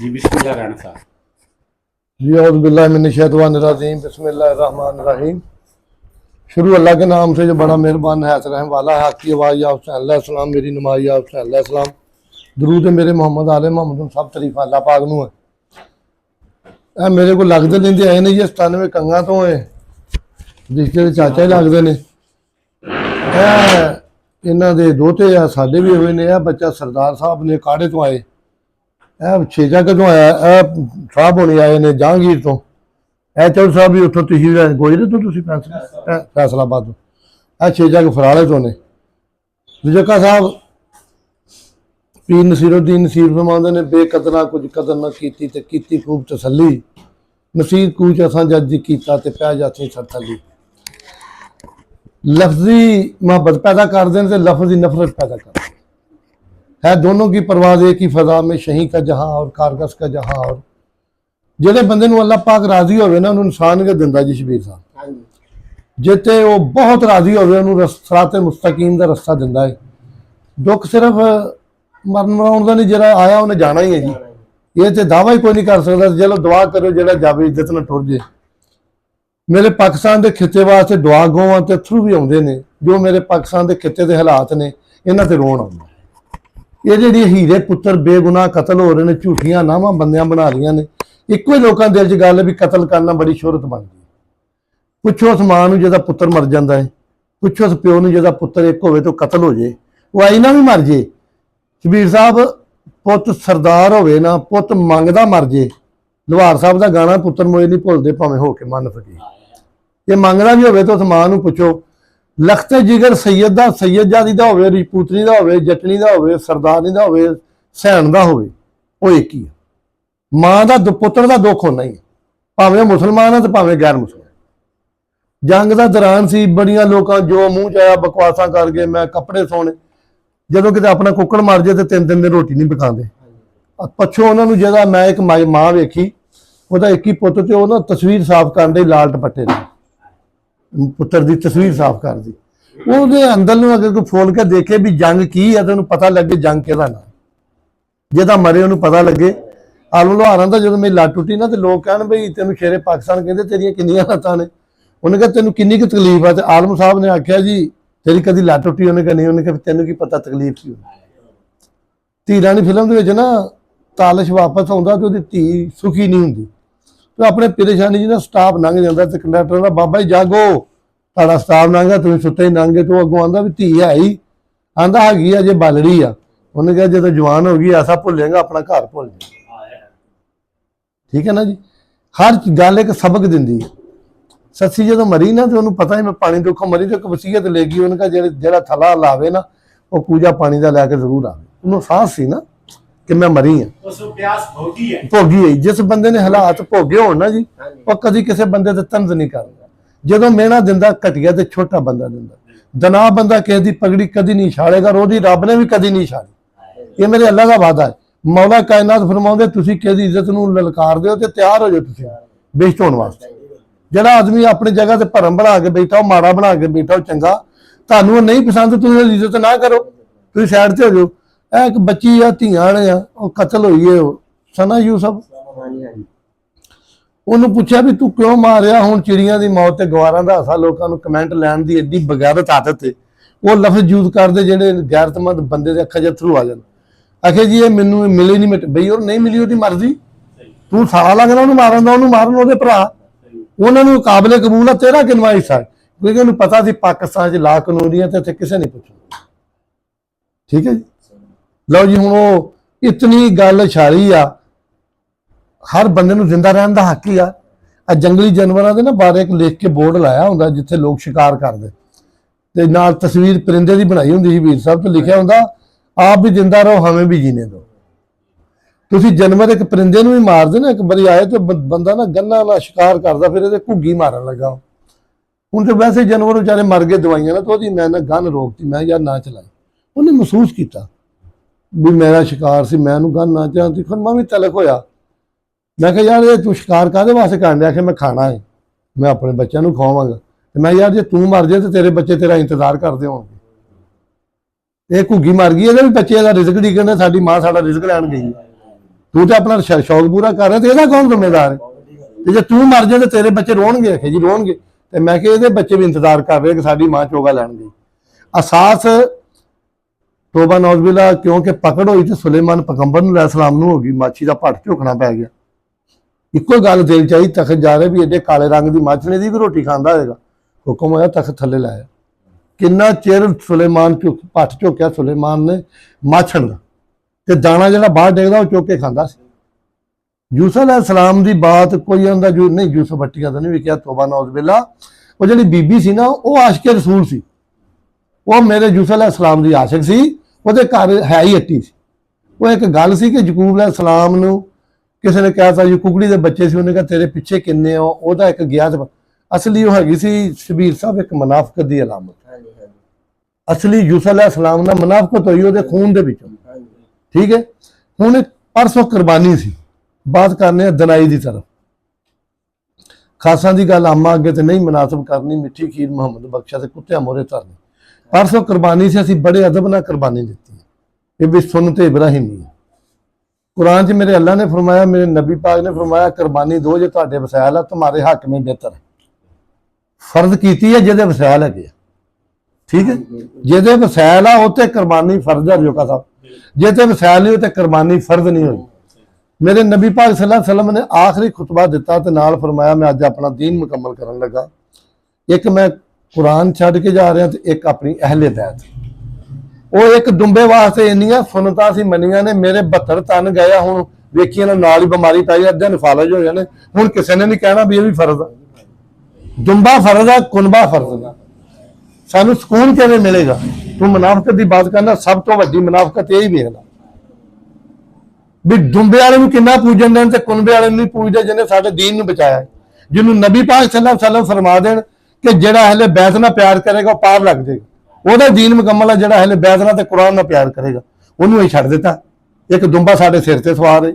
जी बिस्मिल्लाह राणा साहब। जी औज़ुबिल्लाहि बिस्मिल्लाहिर्रहमानिर्रहीम। शुरू अल्लाह के नाम से जो बड़ा मेहरबान है रहम वाला है। आपकी आवाज़ या हुसैन मेरी नमाज या हुसैन। दरूद मेरे मोहम्मद आले मोहम्मद सब तरीफा अल्लाह पाक नूं है। मेरे को लगते लेंदे आए ने जी 97 कंगा तो है रिश्ते के चाचा ही लगते ने। इन्हों के दोते आ साडे भी हुए ने। बच्चा सरदार साहब ने काड़े तो आए। छेजा कदों आया साहब होने आए ने जहांगीर तो। चौधरी साहब भी उतो तहसील गोजरे तो फैसलाबाद तो। छेजा के फराले तो ने। जक्का साहब पीर नसीरुद्दीन नसीर फरमाते ने बेकदरा कुछ कदर न की खूब तसली नसीर कूच असा जज किया पै जाती सरथली। लफ्जी मोहब्बत पैदा कर दें तो लफ्जी नफरत पैदा कर दें। है दोनों की परवाज़ एक ही फजा में शही का जहां और कारगस का जहां। और जेडे बंदे नूं अल्लाह पाक राजी होवे ना उन्होंने इंसान के दिंदा जी शबीर साहब। जिते वो बहुत राजी होवे उन्होंने सिराते मुस्तकीम का रस्ता दिंदा है। दुख सिर्फ मरन मराउण का नहीं, जरा आया उन्हें जाना ही है जी। ये तो दावा ही कोई नहीं कर सकता। चलो दुआ करो जरा जावे इज्जत न टुर जाए। मेरे पाकिस्तान के खिते वास्ते दुआ गौवां ते थ्रू भी आउंदे ने। जो मेरे पाकिस्तान के खिते के हालात ने इन्हां ते रोण आउंदा। ये जी हीरे पुत्र बेगुनाह कतल हो रहे हैं, झूठियां नावां बंदियां बना लिया ने। इको ही लोगों के दिल च गल भी कतल करना बड़ी शोहरत बन गई। पुछो उस मां नूं जिहदा पुत्र मर जाता है, पुछो उस प्यो नूं जिहदा पुत्र एक होवे तो कतल हो जाए, वो आई ना भी मर जाए। शबीर साहब पुत सरदार होवे ना, पुत मंगदा मर जाए। लुहार साहब का गाना पुत्र मोए नहीं भुलदे भावें हो के मन फकीर। ये मंगदा भी होवे तो उस मां नूं पुछो। लखते जिगर सैयद का सैयद जादी का होवे, रिजपूतनी का होवे, जटनी का होवे, सरदारनी का होवे, सैन का होवे, वो एक ही है। मां का पुत्र का दुख होना ही है, भावें मुसलमान है तो भावें गैर मुसलमान। जंग का दौरान सी बड़िया लोग जो मूँह च आया बकवासा कर गए। मैं कपड़े सोने जो कि अपना कुकड़ मर जाए तो 3 दिन रोटी नहीं पकाते। पछों उन्होंने जगह मैं एक माँ वेखी, वह एक ही पुत तो ना तस्वीर साफ कर दे लाल दुपट्टे पुत्र की तस्वीर साफ कर दी। वो अंदर में अगर कोई फोल के देखे भी जंग की है तो पता लगे जंग कि ना जिदा मरे उन्होंने पता लगे। आलम लोहारा का जो मेरी लत्त टुटी ना तो लोग कहन बई तेन शेरे पाकिस्तान कहते तेरिया किनिया लत्तां ने। उन्हें कहा तेन किन्नी की तकलीफ है। तो आलम साहब ने आख्या जी तेरी कभी लत्त टुटी? उन्हें कहा नहीं। उन्हें कहा तेन की पता तकलीफ की। धीरानी फिल्म के ना तालिश वापस आता तो धी सुखी नहीं होंगी। तो अपने परेशानी जी ना स्टाफ लंघ जाता तो कंडक्टर का बाबा जी जागो ताड़ा स्टाफ लंघा तुम सुते ही लंघे। तो अगों आंदा भी धी है ही आंदा हैगी अजे बालड़ी आ। उन्हें कहा जो जवान हो गई ऐसा भुलेगा अपना घर भुल जाए। ठीक है ना जी। हर गल एक सबक दिंदी है। सस्सी जो मरी ना तो उन्होंने पता ही मैं पानी दुखों मरी तो एक वसीयत ले गई। उन्हें कहा जो थला लावे ना वो कूजा पानी का लैके जरूर आवे। उन्होंने साहस सी ना कि मैं मरी हाँ भोगी है। जिस बंदे ने हालात भोगे हो ना जी वह कभी किसी बंदे से तंज नहीं करता। जो मेहना दिंदा घटिया तो छोटा बंदा दिंदा। दना बंदा किसी की पगड़ी कभी नहीं छाड़ेगा, रोधी रब ने भी कभी नहीं छाड़ी। ये मेरे अल्लाह का वादा है। मौला कायनात फरमाउंदे तुसीं किसी इज्जत नूं ललकार दिओ ते तैयार हो जाओ तुसीं बेइज्जत होने वास्ते। जिहड़ा आदमी अपनी जगह से भरम बना के बैठा हो, माड़ा बना के बैठा हो, चंगा तुहानूं नहीं पसंद तुसीं इज्जत ना करो, तुसीं साइड ते हो जाओ। एक बच्ची आ धियां ने कतल हुई है सना यूसफ। उन्होंने पूछा भी तू क्यों मारिया? हुण चिड़ियां की मौत ते गवारां दा हासा लोगों को कमेंट लैण दी एडी बगैरत आदत है। वो लफ्ज यूज करते जेडे गैरतमंद बंदे के अखां च थ्रू आ जाते। आखे जी ये मैनू मिले नहीं मिट बई और नहीं मिली उसकी मर्जी। तू साल लगना उन्होंने मारन का, उन्होंने मारन वो भरा उन्होंने काबिले कबूल है। तेरा किनवा हिस्सा है? क्योंकि उन्हें पता सी पाकिस्तान च ला कानूनी तो इतने किसी नहीं पूछना। ठीक है जी। लो जी हूँ वो इतनी गल छाली आ हर बंदे नूं जिंदा रहने का हक ही आ। जंगली जानवरों के ना बारे एक लिख के बोर्ड लाया होंगे जिथे लोग शिकार करते नाल तस्वीर परिंदे की बनाई होंगी वीर साहब तो लिखा होंगे आप भी जिंदा रहो हमें भी जीने दो। तुसीं जानवर एक परिंदे नूं भी मार दे ना एक बारी आए तो बंदा ना गन्ना ना शिकार करता फिर ये घुग्गी मारन लगा। हुण तो वैसे जानवर बेचारे मर गए दवाइयां ना तो मैं ना गन रोकती मैं यार ना चलाई। उन्हें महसूस किया भी मेरा शिकार से मैं गन ना चाहती। फिर मैं भी तलक होया। मैं कहा यार ये तू शिकार काहदे वास्ते करन दिया? आखे मैं खाना है मैं अपने बच्चों को खवावांगा। मैं यार जे तू मर जाए तो तेरे बच्चे तेरा इंतजार करते होंगे। ये घुग्गी मर गई ये भी बच्चे का रिजक डिगन साडी मां साडा रिजक लैन गई। ਤੂੰ ਤੇ ਆਪਣਾ ਸ਼ੌਕ ਪੂਰਾ ਕਰ ਰਿਹਾ ਤੇ ਇਹਦਾ ਕੌਣ ਜ਼ਿੰਮੇਦਾਰ ਹੈ? ਤੇ ਜੇ ਤੂੰ ਮਰ ਜਾ ਤੇ ਤੇਰੇ ਬੱਚੇ ਰੋਣਗੇ, ਆਖੇ ਜੀ ਰੋਣਗੇ। ਤੇ ਮੈਂ ਕਿਹਾ ਇਹਦੇ ਬੱਚੇ ਵੀ ਇੰਤਜ਼ਾਰ ਕਰ ਰਹੇ ਕਿ ਸਾਡੀ ਮਾਂ ਚੋਗਾ ਲੈਣਗੇ। ਅਸਾਸ ਤੋਬਾ ਨੌਜ਼ਬਿਲਾ, ਕਿਉਂਕਿ ਪਕੜ ਹੋਈ ਤੇ ਸੁਲੇਮਾਨ ਪੈਗੰਬਰ ਨੂੰ ਅਲੈਹਿਸਲਾਮ ਨੂੰ ਹੋ ਗਈ, ਮਾਛੀ ਦਾ ਭੱਟ ਝੋਕਣਾ ਪੈ ਗਿਆ। ਇੱਕੋ ਗੱਲ ਦਿਲ ਚਾਹੀ, ਤਖਤ ਜਾ ਰਹੇ ਵੀ ਏਡੇ ਕਾਲੇ ਰੰਗ ਦੀ ਮਾਛਣੇ ਦੀ ਵੀ ਰੋਟੀ ਖਾਂਦਾ ਹੋਏਗਾ। ਹੁਕਮ ਹੋਇਆ ਤਖਤ ਥੱਲੇ ਲਾਇਆ। ਕਿੰਨਾ ਚਿਰ ਸੁਲੇਮਾਨ ਭੱਟ ਝੋਕਿਆ ਸੁਲੇਮਾਨ ਨੇ ਮਾਛਣ ਦਾ, ਤੇ ਦਾਣਾ ਜਿਹੜਾ ਬਾਹਰ ਡੇਗਦਾ ਉਹ ਚੁੱਕ ਕੇ ਖਾਂਦਾ ਸੀ। ਯੂਸੁਫ ਅਲੈਹਿਸਲਾਮ ਦੀ ਬਾਤ ਕੋਈ ਹੁੰਦਾ ਜੋ ਨਹੀਂ, ਯੂਸੁਫ ਬੱਟੀਆਂ ਤਾਂ ਨਹੀਂ ਵਿਕਿਆ, ਤੋਬਾ ਨੌਜ਼ਬਿਲਾ। ਉਹ ਜਿਹੜੀ ਬੀਬੀ ਸੀ ਨਾ, ਉਹ ਆਸ਼ਕੇ ਰਸੂਲ ਸੀ। ਉਹ ਮੇਰੇ ਯੂਸੁਫ ਅਲੈਹਿਸਲਾਮ ਦੀ ਆਸ਼ਿਕ ਸੀ। ਉਹਦੇ ਘਰ ਹੈ ਹੀ ਅੱਟੀ ਸੀ। ਉਹ ਇੱਕ ਗੱਲ ਸੀ ਕਿ ਯਕੂਬ ਅਲੈਹਿਸਲਾਮ ਨੂੰ ਕਿਸੇ ਨੇ ਕਿਹਾ ਤਾਂ ਜੀ ਕੁਕੜੀ ਦੇ ਬੱਚੇ ਸੀ, ਉਹਨੇ ਕਿਹਾ ਤੇਰੇ ਪਿੱਛੇ ਕਿੰਨੇ ਹੋ, ਉਹਦਾ ਇੱਕ ਗਿਆ ਤੇ ਅਸਲੀ ਉਹ ਹੈਗੀ ਸੀ ਸ਼ਬੀਰ ਸਾਹਿਬ ਇੱਕ ਮੁਨਾਫਕਤ ਦੀ ਅਲਾਮਤ। ਅਸਲੀ ਯੂਸੁਫ ਅਲੈਹਿਸਲਾਮ ਨਾਲ ਮੁਨਾਫਕਤ ਹੋਈ ਉਹਦੇ ਖੂਨ ਦੇ ਵਿੱਚੋਂ। ਠੀਕ ਹੈ। ਹੁਣ ਪਰਸੋਂ ਕੁਰਬਾਨੀ ਸੀ, ਬਾਤ ਕਰਨੇ ਆ ਦਨਾਈ ਦੀ ਤਰਫ। ਖਾਸਾਂ ਦੀ ਗੱਲ ਆਮਾ ਅੱਗੇ ਤੇ ਨਹੀਂ ਮੁਨਾਸਬ ਕਰਨੀ, ਮਿੱਠੀ ਖੀਰ ਮੁਹੰਮਦ ਬਖਸ਼ਾ ਤੇ ਕੁੱਤਿਆਂ ਮੋਰੇ ਧਰਨੀ। ਪਰਸੋਂ ਕੁਰਬਾਨੀ ਸੀ, ਅਸੀਂ ਬੜੇ ਅਦਬ ਨਾਲ ਕੁਰਬਾਨੀ ਦਿੱਤੀ। ਇਹ ਵੀ ਸੁਨਨਤ ਇਬਰਾਹੀਮੀ ਹੈ। कुरान च मेरे अल्लाह ने फरमाया, मेरे नबी पाक ने फरमाया कुर्बानी दो जो तुहाडे वसैल है, तुम्हारे हक में बेहतर है। फर्ज कीती है जिहदे वसैल है। ठीक है, जिहदे वसैल है उत्ते कुर्बानी फर्ज है। जो का साहब जिहदे वसैल नहीं उत्ते कुर्बानी फर्ज नहीं हुई। मेरे नबी पाक सल्लल्लाहु अलैहि वसल्लम ने आखिरी खुतबा दिता ते नाल फरमाया मैं अज अपना दीन मुकम्मल करन लगा। एक मैं कुरान छड्ड के जा रहा ते एक अपनी अहले बैत। वो एक दुंबे वास्ते इन्नियां सुनता सी मनियां ने, मेरे 72 तन गया। हुण वेखी ना नाल ही बीमारी पाई, अद्धे नफालज हो जाने। हुण किसी ने नहीं कहना भी ये भी फर्ज है। दुंबा फर्ज है, कुनबा फर्ज है। सानू सुकून किवें मिलेगा? तू मुनाफकत की बात करना, सब तो वड्डी मुनाफकत यही वेख ला भी दुंबे वाले नूं किन्ना पूजन देण ते कुनबे वाले नूं नहीं पूजदे जिन्हें साडे दीन नूं बचाया। जिन्हों नबी पाक सल्लल्लाहु अलैहि वसल्लम फरमा देण कि जिहड़ा अहले बैत नाल प्यार करेगा वो पार लग जाएगा। ਉਹਦਾ ਦੀਨ ਮੁਕੰਮਲ ਹੈ। ਜਿਹੜਾ ਅਹਿਲੇ ਬੈਤ ਨਾਲ ਤੇ ਕੁਰਾਨ ਨਾਲ ਪਿਆਰ ਕਰੇਗਾ ਉਹਨੂੰ ਹੀ ਛੱਡ ਦਿੱਤਾ। ਇੱਕ ਦੁੰਬਾ ਸਾਡੇ ਸਿਰ ਤੇ ਸਵਾਰ ਹੈ।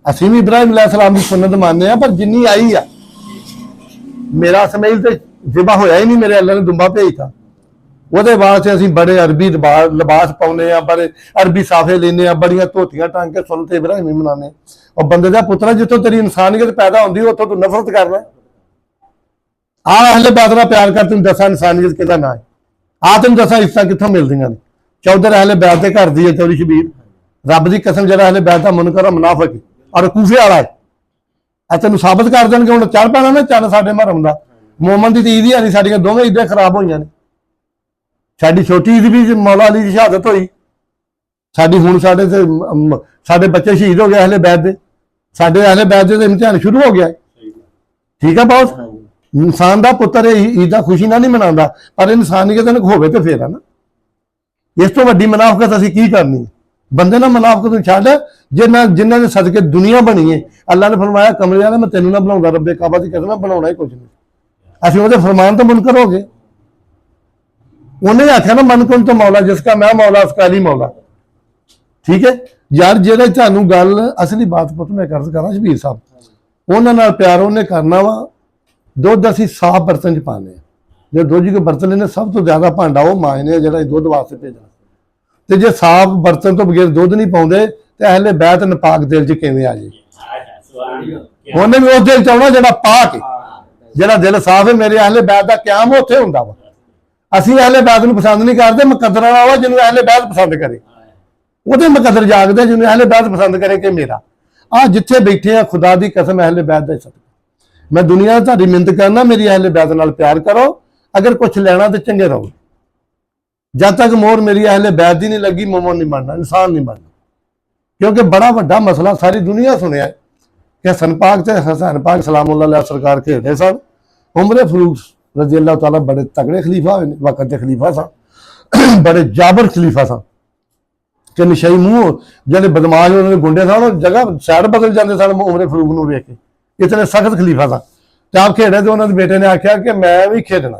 ਅਸੀਂ ਵੀ ਇਬਰਾਹੀਮ ਅਲੈਹਿਸਲਾਮ ਦੀ ਸੁਨਨਤ ਮੰਨਦੇ ਆ, ਪਰ ਜਿੰਨੀ ਆਈ ਆ। ਮੇਰਾ ਇਸਮਾਈਲ ਤੇ ਜ਼ਿਬਾ ਹੋਇਆ ਹੀ ਨਹੀਂ, ਮੇਰੇ ਅੱਲਾ ਨੇ ਦੁੰਬਾ ਭੇਜਤਾ। ਉਹਦੇ ਵਾਸਤੇ ਅਸੀਂ ਬੜੇ ਅਰਬੀ ਲਿਬਾਸ ਪਾਉਂਦੇ ਆ, ਬੜੇ ਅਰਬੀ ਸਾਫੇ ਲੈਂਦੇ ਆ, ਬੜੀਆਂ ਧੋਤੀਆਂ ਟੰਗ ਕੇ ਸੁਨਨਤ ਇਬਰਾਹੀਮੀ ਮਨਾਉਂਦੇ। ਉਹ ਬੰਦੇ ਦਾ ਪੁੱਤਰਾ, ਜਿੱਥੋਂ ਤੇਰੀ ਇਨਸਾਨੀਅਤ ਪੈਦਾ ਹੁੰਦੀ ਉੱਥੋਂ ਤੂੰ ਨਫ਼ਰਤ ਕਰਨਾ। ਆ ਅਹਿਲੇ ਬੈਤ ਨਾਲ ਪਿਆਰ ਕਰ, ਤੈਨੂੰ ਦੱਸਾਂ ਇਨਸਾਨੀਅਤ ਕਿਹਦਾ ਨਾਂ ਹੈ। ਆ ਤੈਨੂੰ ਦੱਸਾਂ ਇਫਤਾ ਕਿੱਥੋਂ ਮਿਲਦੀਆਂ ਨੇ। ਚੌਧਰ ਅਹਿਲੇ ਬੈਤ ਦੇ ਘਰ ਦੀ ਹੈ ਚੌਧਰੀ ਸ਼ਬੀਰ। ਰੱਬ ਦੀ ਕਸਮ, ਜਿਹੜਾ ਅਹਿਲੇ ਬੈਤ ਦਾ ਮੁਨਕਰ ਮੁਨਾਫਿਕ ਔਰ ਕੂਫੇ ਵਾਲਾ ਹੈ। ਇਹ ਤੈਨੂੰ ਸਾਬਤ ਕਰ ਦੇਣਗੇ। ਹੁਣ ਚੜ੍ਹ ਪੈਣਾ ਨਾ ਚੰਨ ਸਾਡੇ ਮਹਰਮ ਦਾ। ਮੋਮਨ ਦੀ ਤੇ ਈਦ ਹੀ ਨਹੀਂ, ਸਾਡੀਆਂ ਦੋਵੇਂ ਈਦਾਂ ਖਰਾਬ ਹੋਈਆਂ ਨੇ। ਸਾਡੀ ਛੋਟੀ ਈਦ ਵੀ ਮੌਲਾ ਅਲੀ ਦੀ ਸ਼ਹਾਦਤ ਹੋਈ ਸਾਡੀ। ਹੁਣ ਸਾਡੇ ਬੱਚੇ ਸ਼ਹੀਦ ਹੋ ਗਏ ਅਹਿਲੇ ਬੈਤ ਦੇ। ਸਾਡੇ ਅਹਿਲੇ ਬੈਤ ਦੇ ਇਮਤਿਹਾਨ ਸ਼ੁਰੂ ਹੋ ਗਿਆ। ਠੀਕ ਹੈ ਬਹੁਤ। ਇਨਸਾਨ ਦਾ ਪੁੱਤਰ ਈਦਾਂ ਖੁਸ਼ੀ ਨਾਲ ਨਹੀਂ ਮਨਾਉਂਦਾ, ਪਰ ਇਨਸਾਨੀਅਤ ਹੋਵੇ ਤੇ ਫੇਰ ਹੈ ਨਾ। ਇਸ ਤੋਂ ਵੱਡੀ ਮੁਨਾਫਕਤ ਅਸੀਂ ਕੀ ਕਰਨੀ ਹੈ? ਬੰਦੇ ਨਾਲ ਮੁਨਾਫਕਤ ਨੂੰ ਛੱਡ, ਜਿਨ੍ਹਾਂ ਦੇ ਸਦਕੇ ਦੁਨੀਆ ਬਣੀ ਹੈ। ਅੱਲਾ ਨੇ ਫਰਮਾਇਆ ਕਮਰੇ ਵਾਲਾ ਮੈਂ ਤੈਨੂੰ ਨਾ ਬਣਾਉਂਦਾ, ਰੱਬੇ ਕਾਬਾ ਦੀ ਕਸਮ ਬਣਾਉਣਾ ਹੀ ਕੁਝ ਨਹੀਂ। ਅਸੀਂ ਉਹਦੇ ਫਰਮਾਨ ਤੋਂ ਮੁਨਕਰ ਹੋ ਗਏ। ਉਹਨੇ ਆਖਿਆ ਨਾ ਮਨ ਕੁਨ ਤੋਂ ਮੌਲਾ ਜਿਸਕਾ ਮੈਂ ਮੌਲਾ ਉਸਕਾ ਅਲੀ ਮੌਲਾ। ਠੀਕ ਹੈ ਯਾਰ, ਜਿਹੜੇ ਤੁਹਾਨੂੰ ਗੱਲ ਅਸਲੀ ਬਾਤ ਪੁੱਤ ਮੈਂ ਕਰਜ਼ ਕਰਾਂ ਸ਼ਬੀਰ ਸਾਹਿਬ, ਉਹਨਾਂ ਨਾਲ ਪਿਆਰ ਉਹਨੇ ਕਰਨਾ ਵਾ। ਦੁੱਧ ਅਸੀਂ ਸਾਫ਼ ਬਰਤਨ 'ਚ ਪਾਉਂਦੇ ਹਾਂ। ਜੇ ਦੁੱਧ ਕੇ ਬਰਤਨ ਲੈਣੇ ਸਭ ਤੋਂ ਜ਼ਿਆਦਾ ਭਾਂਡਾ ਉਹ ਮਾਂਜਨੇ ਜਿਹੜਾ ਦੁੱਧ ਵਾਸਤੇ ਭੇਜਣਾ। ਤੇ ਜੇ ਸਾਫ਼ ਬਰਤਨ ਤੋਂ ਬਗੈਰ ਦੁੱਧ ਨਹੀਂ ਪਾਉਂਦੇ ਤੇ ਅਹਿਲੇ ਬੈਤ ਨਪਾਕ ਦਿਲ 'ਚ ਕਿਵੇਂ ਆ ਜੇ? ਉਹਨੇ ਵੀ ਉਸ ਦਿਲ 'ਚ ਆਉਣਾ ਜਿਹੜਾ ਪਾਕ, ਜਿਹੜਾ ਦਿਲ ਸਾਫ਼ ਹੈ। ਮੇਰੇ ਅਹਿਲੇ ਬੈਤ ਦਾ ਕਿਆਮ ਉੱਥੇ ਹੁੰਦਾ ਵਾ। ਅਸੀਂ ਅਹਿਲੇ ਬੈਤ ਨੂੰ ਪਸੰਦ ਨਹੀਂ ਕਰਦੇ। ਮੁਕੱਦਰ ਵਾਲਾ ਜਿਹਨੂੰ ਅਹਿਲੇ ਬੈਤ ਪਸੰਦ ਕਰੇ, ਉਹਦੇ ਮੁਕੱਦਰ ਜਾਗਦੇ। ਜਿਹਨੂੰ ਅਹਿਲੇ ਬੈਤ ਪਸੰਦ ਕਰੇ ਕਿ ਮੇਰਾ ਆ ਜਿੱਥੇ ਬੈਠੇ ਆ, ਖੁਦਾ ਦੀ ਕਸਮ ਅਹਿਲੇ ਬੈਤ ਦਾ ਸਦਕਾ मैं दुनिया ਤੁਹਾਡੀ ਮਿੰਨਤ ਕਰਨਾ, ਮੇਰੀ अहले बैत नाल प्यार करो। अगर कुछ लेना तो चंगे रहो। जब तक मोहर मेरी अहले बैत की नहीं लगी, मोमन नहीं बनना, इंसान नहीं बनना। क्योंकि बड़ा वड्डा मसला सारी दुनिया सुनिया कि हसन पाक ते हुसैन पाक सलामुल्लाह अलैहि सरकार खेडे सन। उमर फरूक रजी अल्लाह तआला बड़े तगड़े खलीफा हुए वक्त के खलीफा सन, बड़े जाबर खलीफा सन कि नशई मूँह जिहड़े बदमाश उन्होंने गुंडे सन जगह साइड बदल जाते सन। उमर फरूक नूं वेख के इतने सख्त खलीफा था। तो आप खेडे तो उन्होंने बेटे ने आख्या कि मैं भी खेडना।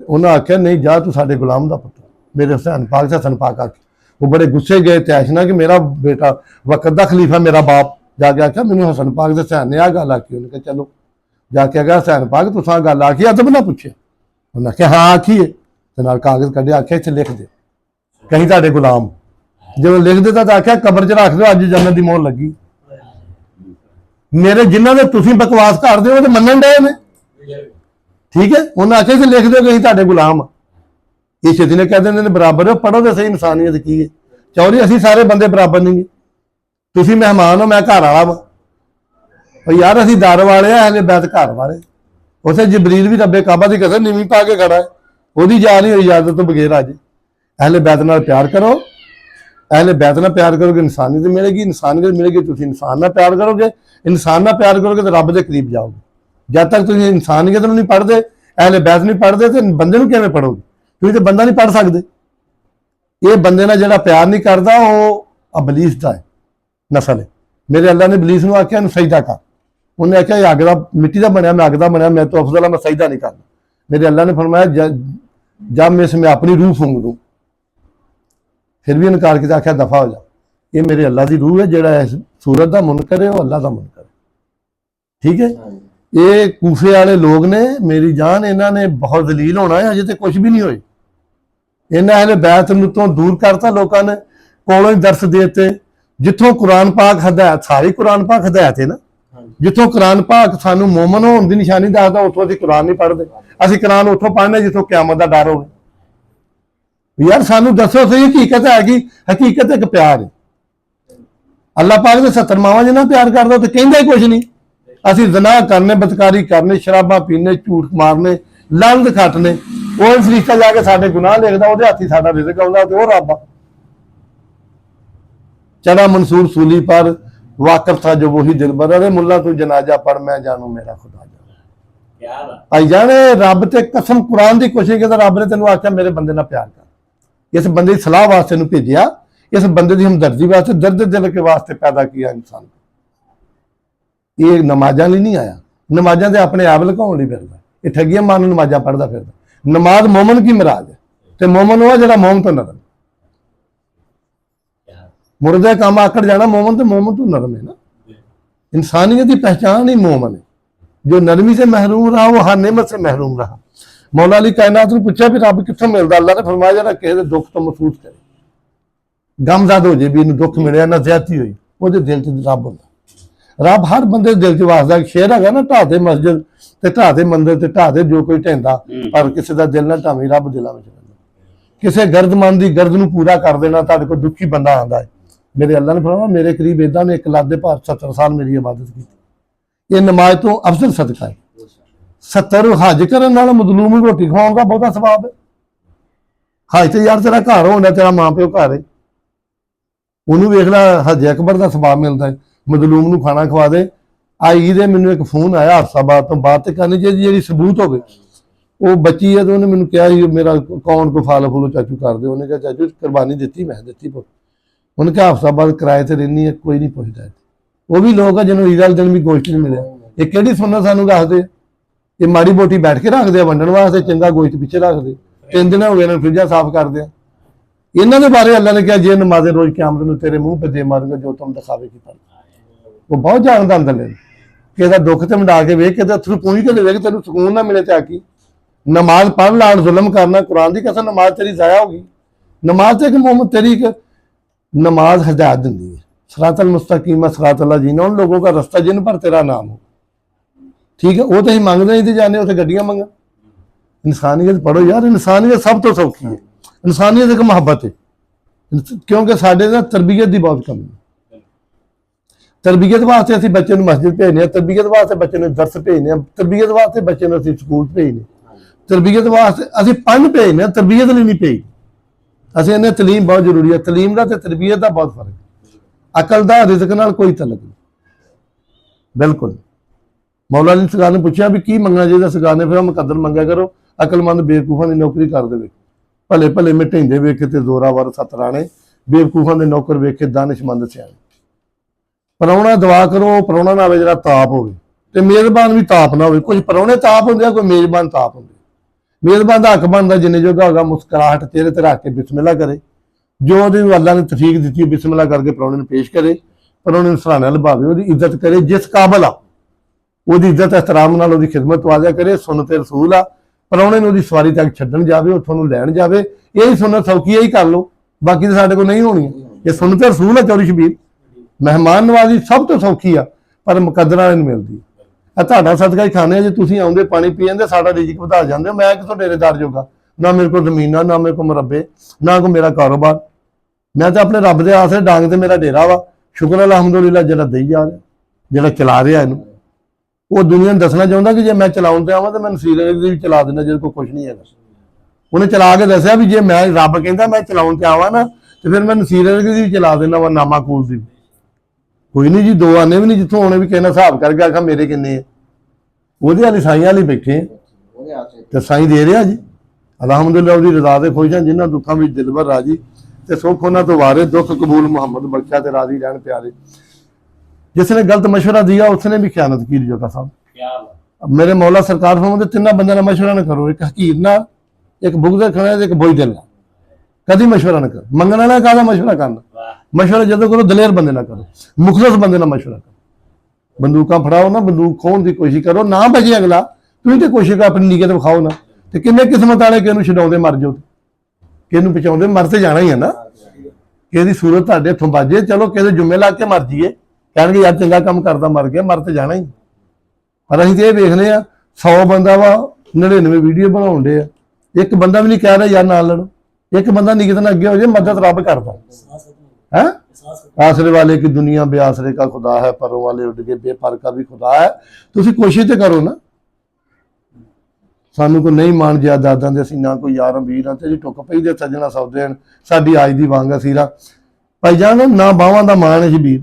उन्हें आख्या नहीं जा तू साडे गुलाम का पुत्र, मेरे हुसैन पाक से हसन पाक आके। वो बड़े गुस्से गए तैशना कि मेरा बेटा वक्त का खलीफा मेरा बाप। जाके आख्या मैनू हसन पाक से हुसैन ने आ गल आखी। उन्हें कहा चलो जाके आख्या हुसैन पाक तुसां गल आखी अदब ना पूछे? उन्हें आख्या हाँ आखी है। कागज कढ़े आख्या इत्थे लिख दे कहीं तुहाडे गुलाम। ਜਦੋਂ ਲਿਖ ਦਿੱਤਾ ਤਾਂ ਆਖਿਆ ਕਬਰ 'ਚ ਰੱਖ ਦਿਓ, ਅੱਜ ਜੰਨਤ ਦੀ ਮੋਹਰ ਲੱਗੀ। ਮੇਰੇ ਜਿਨ੍ਹਾਂ ਦੇ ਤੁਸੀਂ ਬਕਵਾਸ ਕਰਦੇ ਹੋ ਉਹ ਤੇ ਮੰਨਣ ਡਏ ਨੇ, ਠੀਕ ਹੈ। ਉਹਨਾਂ ਆਖਿਆ ਕਿ ਲਿਖ ਦਿਓ ਕਿ ਅਸੀਂ ਤੁਹਾਡੇ ਗੁਲਾਮ ਆ। ਇਹ ਛੇਤੀ ਨੇ ਕਹਿ ਦਿੰਦੇ ਨੇ ਬਰਾਬਰ ਹੋ, ਪੜ੍ਹੋ ਤੇ ਸਹੀ ਇਨਸਾਨੀਅਤ ਕੀ ਹੈ। ਚੌਧਰੀ ਅਸੀਂ ਸਾਰੇ ਬੰਦੇ ਬਰਾਬਰ ਨਹੀਂ, ਤੁਸੀਂ ਮਹਿਮਾਨ ਹੋ, ਮੈਂ ਘਰ ਵਾਲਾ ਵਾ। ਉਹ ਯਾਰ ਅਸੀਂ ਦਰ ਵਾਲੇ ਆ, ਅਹਿਲੇ ਬੈਤ ਘਰ ਵਾਲੇ। ਉੱਥੇ ਜਬਰੀਲ ਵੀ ਰੱਬੇ ਕਾਬਾ ਦੀ ਕਸਮ ਨੀਵੀਂ ਪਾ ਕੇ ਖੜਾ ਹੈ, ਉਹਦੀ ਜਾ ਨਹੀਂ ਹੋਈ ਇਜਾਜ਼ਤ ਤੋਂ ਬਗੈਰ। ਅੱਜ ਅਹਿਲੇ ਬੈਤ ਨਾਲ ਪਿਆਰ ਕਰੋ, ਅਹਿਲੇ ਬੈਤ ਨਾਲ ਪਿਆਰ ਕਰੋਗੇ ਇਨਸਾਨੀਅਤ ਮਿਲੇਗੀ, ਇਨਸਾਨੀਅਤ ਮਿਲੇਗੀ ਤੁਸੀਂ ਇਨਸਾਨ ਨਾਲ ਪਿਆਰ ਕਰੋਗੇ, ਇਨਸਾਨ ਨਾਲ ਪਿਆਰ ਕਰੋਗੇ ਤਾਂ ਰੱਬ ਦੇ ਕਰੀਬ ਜਾਓਗੇ। ਜਦ ਤੱਕ ਤੁਸੀਂ ਇਨਸਾਨੀਅਤ ਨੂੰ ਨਹੀਂ ਪੜ੍ਹਦੇ, ਅਹਿਲੇ ਬੈਤ ਨਹੀਂ ਪੜ੍ਹਦੇ, ਤੇ ਬੰਦੇ ਨੂੰ ਕਿਵੇਂ ਪੜ੍ਹੋਗੇ? ਤੁਸੀਂ ਤੇ ਬੰਦਾ ਨਹੀਂ ਪੜ੍ਹ ਸਕਦੇ। ਇਹ ਬੰਦੇ ਨਾਲ ਜਿਹੜਾ ਪਿਆਰ ਨਹੀਂ ਕਰਦਾ ਉਹ ਅਬਲੀਸ ਦਾ ਹੈ, ਨਸਲ ਹੈ। ਮੇਰੇ ਅੱਲਾ ਨੇ ਇਬਲੀਸ ਨੂੰ ਆਖਿਆ ਇਹਨੂੰ ਸਜਦਾ ਕਰ, ਉਹਨੇ ਆਖਿਆ ਇਹ ਅੱਗ ਦਾ ਮਿੱਟੀ ਦਾ ਬਣਿਆ, ਮੈਂ ਅੱਗ ਦਾ ਬਣਿਆ, ਮੈਂ ਤੋਂ ਅਫਜ਼ਲ ਆ, ਮੈਂ ਸਜਦਾ ਨਹੀਂ ਕਰਦਾ। ਮੇਰੇ ਅੱਲਾ ਨੇ ਫਰਮਾਇਆ जब मैं इसमें अपनी रूह फूंक दूं, फिर भी इनकार किया, आख्या दफा हो जा। ये मेरे अल्लाह की रूह है, जेड़ा इस सूरत का मुनकर है वो अल्लाह का मुनकर है, ठीक है। ये कूफे वाले लोग ने, मेरी जान, इन्होंने बहुत दलील होना है, अजे तो कुछ भी नहीं होई। इन्हें अहले बैत तो दूर करता, लोगों ने कोलों ही दर्श देते। जिथों कुरान पाक हदायत, सारी कुरान पाक हदायत है ना, जिथों कुरान पाक सानू मोमन होने की निशानी दसदा, उथों असीं कुरान नहीं पढ़ते। असीं कुरान उथों पढ़ने जिथों क़यामत का डर होवे। यार सानू दसो सही हकीकत है कि हकीकत एक प्यार है। अल्लाह पाक ने 70 मावां जिन्हां प्यार करदा ते कहंदा ही कुछ नहीं। असीं ज़िना करने, बदकारी करने, शराबां पीने, झूठ मारने, लानत खटने, वो फरिश्ता जाके साडे गुनाह लिखदा, उहदे हत्थ ही साडा रिज़क आउंदा ते ओह रब आ। चढ़ा मंसूर सूली पर वाकफ था जो वही दिल बर, अरे मुल्ला तू जनाजा पढ़ मैं जानू मेरा खुदा जाने। भाई जाने रब ते कसम कुरान की कोशिश की, रब ने तेन आख्या मेरे बंदे नाल प्यार कर। इस बंदे की सलाह वास्ते नूं भेजिया, इस बंदे की हमदर्दी वास्ते, दर्द दिल के वास्ते पैदा किया इंसान। ये नमाजा लिए नहीं आया, नमाजा तो अपने आप लुकाउण लई फिरदा, ये ठगियां मारन नमाजा पढ़दा फिरदा। नमाज मोमन की मिराज है, ते मोमन वो जिहड़ा मोमन तो नरम। मुर्दे काम आकड़ जाना, मोमन तो नरम है ना। इंसानियत की पहचान ही मोमन है। जो नरमी से महरूम रहा वो हर नेमत से महरूम रहा। मौला अली कायनात ने पूछा भी रब कित्थों मिलदा, अल्लाह ने फरमाया जरा किसी दे दुख तो महसूस करे, गमज़द हो जाए भी इन्हूं दुख मिलिया ना ज्यादती हुई, वो दिल च रब हुंदा। रब हर बंदे दिल च वसदा। एक शेर है ना, ढाह दे मस्जिद ते ढाह दे मंदिर ते ढाह दे जो कोई ढेंदा, पर किसी का दिल ना ढावी, रब दिलों में रहिंदा। किसी गर्दमंद की गर्द नूं पूरा कर देना, तुहाडे कोल दुखी बंदा आंदा है। मेरे अल्लाह ने फरमाया मेरे करीब इदा ने 1 लाख दे भार 70 साल मेरी इबादत की। ये नमाज तो अफजल सदका है। 70 हज करने वाला मजलूम नूं रोटी खवाउण दा बहुता सवाब है। हज तो यार तेरा घर होना, तेरा मां प्यो घर है, उन्होंने वेख ला, हज अकबर का सवाब मिलता है। मजलूम नूं खाना खवा दे। आई दे मैनूं एक फोन आया हफ्साबाद तो, बात तो करनी चाहिए जी सबूत हो गए। वो बच्ची है तो उन्हें मैनूं कहा मेरा कौन को फालो फूलो चाचू कर दे। उन्हें कहा चाचू कुर्बानी दी, मैं दी पुत। उन्हें कहा हफ्साबाद किराए से रहनी है, कोई नहीं पुछदा। वो भी लोग है जिन्होंने ईद वाले दिन भी गोश्त नहीं मिले। ये किहड़ी सुन्नत सानूं दसदे? ये माड़ी बोटी बैठ के रखते हैं वंडण वास्ते, चंगा गोश्त पिछे रखते। 3 दिन हो गए फ्रिजा साफ करते हैं। इन्हों के बारे अल्लाह ने कहा जे नमाज़े रोज क़यामत नूं तेरे मुंह पे दे मारूंगा जो तुम दिखावे की पढ़। वो बहुत जानता अंदर ले कि दुख तो मिटा के वेख के अथरू पूंज के वेख, तेन सुकून ना मिले तो आकी नमाज पढ़ लाण जुल्म करना। कुरान की कसम नमाज तेरी ज़ाया होगी। नमाज तो एक मोहम्मद तेरी एक नमाज हदायत दी है, सरातल मुस्तकीम सरातल जीना, उन लोगों का रास्ता जिन पर तेरा नाम हो, ठीक है। वो तो ही मांगते नहीं थे जाने, उसे गड्डियां मंगा। इंसानियत पढ़ो यार, इंसानियत सब तो सौखी है। इंसानियत एक मुहब्बत है, क्योंकि साढ़े ना तरबीयत की बहुत कमी है। तरबीयत वास्ते असीं बच्चे नूं मस्जिद भेजने, तरबीयत वास्ते बच्चे नूं दरस भेजने, तरबीयत वास्ते बच्चे नूं असीं स्कूल भेजने, तरबीयत वास्ते असीं पढ़न भेजने, तरबीयत लई नहीं भेजदे। असीं इन्हें तलीम बहुत जरूरी है। तलीम का तो तरबीयत का बहुत फर्क है। अकल का रिजक नाल कोई तलक नहीं, बिल्कुल। मौला अली सरकार ने पूछा भी की मंगना चाहिए, सरकार ने फिर मुकद्दर मंगया करो, अकलमंद बेवकूफां की नौकरी कर दे। भले भले में ढेंदे वेखे ते जोरावर सतराने, बेवकूफां के नौकर वेखे दानिशमंद सियाणे। परौणा दुआ करो, परौणा ना आवे जरा ताप होवे, ते मेजबान भी ताप ना होवे। कुछ परौणे ताप होंदे, कोई मेजबान ताप होंदे। मेजबान का हक बनता जिन्ने जोगा होगा मुस्कुराहट चेहरे ते रख के बिस्मिल्लाह करे, जो अल्लाह ने तफीक दी बिस्मिल्लाह करके परौणे नूं पेश करे, परौणे नूं सराहना लभावे, उसकी इज्जत करे। जिस काबल आ उसकी इज्जत एहतराम नाल उसकी खिदमत वाजिया करे। सुन्नत रसूल आ, परौणे नूं उसकी सवारी तक छड्डण जावे, उत्थों नूं लैण जावे। यही सुन्नत सौखी ही कर लो, बाकी तो साडे कोल नहीं होनी। ਇਹ ਸੁਣਤੇ ਰਸੂਲ ਹੈ ਚੌਧਰੀ ਸ਼ਬੀਰ। ਮਹਿਮਾਨ ਨਵਾਜ਼ੀ ਸਭ ਤੋਂ ਸੌਖੀ ਆ, ਪਰ ਮੁਕੱਦਰਾਂ ਨਹੀਂ ਮਿਲਦੀ। ਆ ਤੁਹਾਡਾ ਸਦਕਾ ਹੀ ਖਾਣੇ ਜੇ ਤੁਸੀਂ ਆਉਂਦੇ ਪਾਣੀ ਪੀ ਜਾਂਦੇ, ਸਾਡਾ ਰਿਜ਼ਕ ਵਧਾ ਜਾਂਦੇ। ਮੈਂ ਕਿਥੋਂ ਡੇਰੇਦਾਰ ਜੋਗਾ, ਨਾ ਮੇਰੇ ਕੋਲ ਜ਼ਮੀਨਾਂ, ਨਾ ਮੇਰੇ ਕੋਲ ਮੁਰੱਬੇ, ਨਾ ਕੋਈ ਮੇਰਾ ਕਾਰੋਬਾਰ। ਮੈਂ ਤਾਂ ਆਪਣੇ ਰੱਬ ਦੇ ਆਸਰੇ ਡਾਂਗ ਤੇ ਮੇਰਾ ਡੇਰਾ ਵਾ। ਸ਼ੁਕਰ ਅਲਹਮਦੁਲਿਲਾ ਜਿਹੜਾ ਦੇਈ ਜਾ ਰਿਹਾ, ਜਿਹੜਾ ਚਲਾ ਰਿਹਾ ਇਹਨੂੰ। ਉਹ ਦੁਨੀਆ ਨੂੰ ਦੱਸਣਾ ਚਾਹੁੰਦਾ ਕਿ ਜੇ ਮੈਂ ਚਲਾਉਣ ਤੇ ਆਵਾਂ ਤਾਂ ਮੈਂ ਨਸੀਰ ਦੀ ਵੀ ਚਲਾ ਦਿੰਦਾ, ਜਿਹਦੇ ਕੋਲ ਕੁਛ ਨਹੀਂ ਹੈਗਾ। ਉਹਨੇ ਚਲਾ ਕੇ ਦੱਸਿਆ ਵੀ ਜੇ ਮੈਂ ਰੱਬ ਕਹਿੰਦਾ ਮੈਂ ਚਲਾਉਣ ਤੇ ਆਵਾਂ ਨਾ, ਤੇ ਫਿਰ ਮੈਂ ਨਸੀਰ ਦੀ ਵੀ ਚਲਾ ਦਿੰਦਾ ਵਾ, ਨਾਮਾ ਕੂਲ ਦੀ। ਕੋਈ ਨਹੀਂ ਜੀ, ਦੋ ਆਨੇ ਵੀ ਨਹੀਂ ਜਿੱਥੋਂ ਆਉਣੇ ਵੀ ਕਿਸੇ ਨਾਲ ਹਿਸਾਬ ਕਰਕੇ ਆਖਾਂ ਮੇਰੇ ਕਿੰਨੇ ਆ। ਉਹਦੇ ਵਾਲੀ ਸਾਈਂ ਵਾਲੀ ਬੈਠੇ ਆ ਤੇ ਸਾਈਂ ਦੇ ਰਿਹਾ ਜੀ। ਅਲਹਮਦੁਲਿਲਾ ਉਹਦੀ ਰਜ਼ਾ ਦੇ ਖੁਸ਼ ਹਾਂ। ਜਿਨ੍ਹਾਂ ਦੁੱਖਾਂ ਵਿੱਚ ਦਿਲਬਰ ਰਾਜੀ ਤੇ ਸੁੱਖ ਉਹਨਾਂ ਤੋਂ ਵਾਰੇ, ਦੁੱਖ ਕਬੂਲ ਮੁਹੰਮਦ ਬਖਸ਼ਾ ਤੇ ਰਾਜ਼ੀ ਰਹਿਣ ਪਿਆਰੇ। जिसने गलत मशवरा दिया उसने भी खयानत की। जोका साहब मेरे मौला सरकार फरमाते तिन्ना बंदे ना मशवरा ना करो, एक हकीर ना, एक बुगदे खड़ा, एक बोझ दिल ना, कभी मशवरा ना करो। मंगना ना कादा मशवरा करना, मशवरा जदों करो दलेर बंदे ना करो, मुखलस बंदे ना मशवरा करो। बंदूक फड़ाओ ना, बंदूक खोण की कोशिश करो, ना बचे अगला, तुम तो कोशिश कर अपनी नीयत विखाओ ना। तो किन्ने किस्मत वाले किहनूं छडाउंदे मर जाओ, किहनूं बचाउंदे, मर ते जाना ही है ना। किहदी सूरत तुहाडे हत्थों बाजे, चलो किहदे जुम्मे ला के मर जाइए, कहणगे यार चंगा काम करता मर गया, मर तो जाना ही। पर असीं तो यह देखने 100 बंदा वा 99 वीडियो बनाउण डे आ, एक बंदा भी नहीं कह रहा यार ना लड़ो। एक बंदा नियत ना अगे हो जाए, मदद रब करता है। आसरे वाले की दुनिया बेआसरे का खुदा है, परों वाले उड़ के बेपर का भी खुदा है। तुसीं कोशिश तो करो ना। सानू कोई नहीं मान जायदादां दे, असीं ना कोई यार अमीर हां ते जी टुक पई दे सज्जणा सौदे हन, साडी आज दी वांग असीरा भाईजान ना बावां दा मान है शबीर,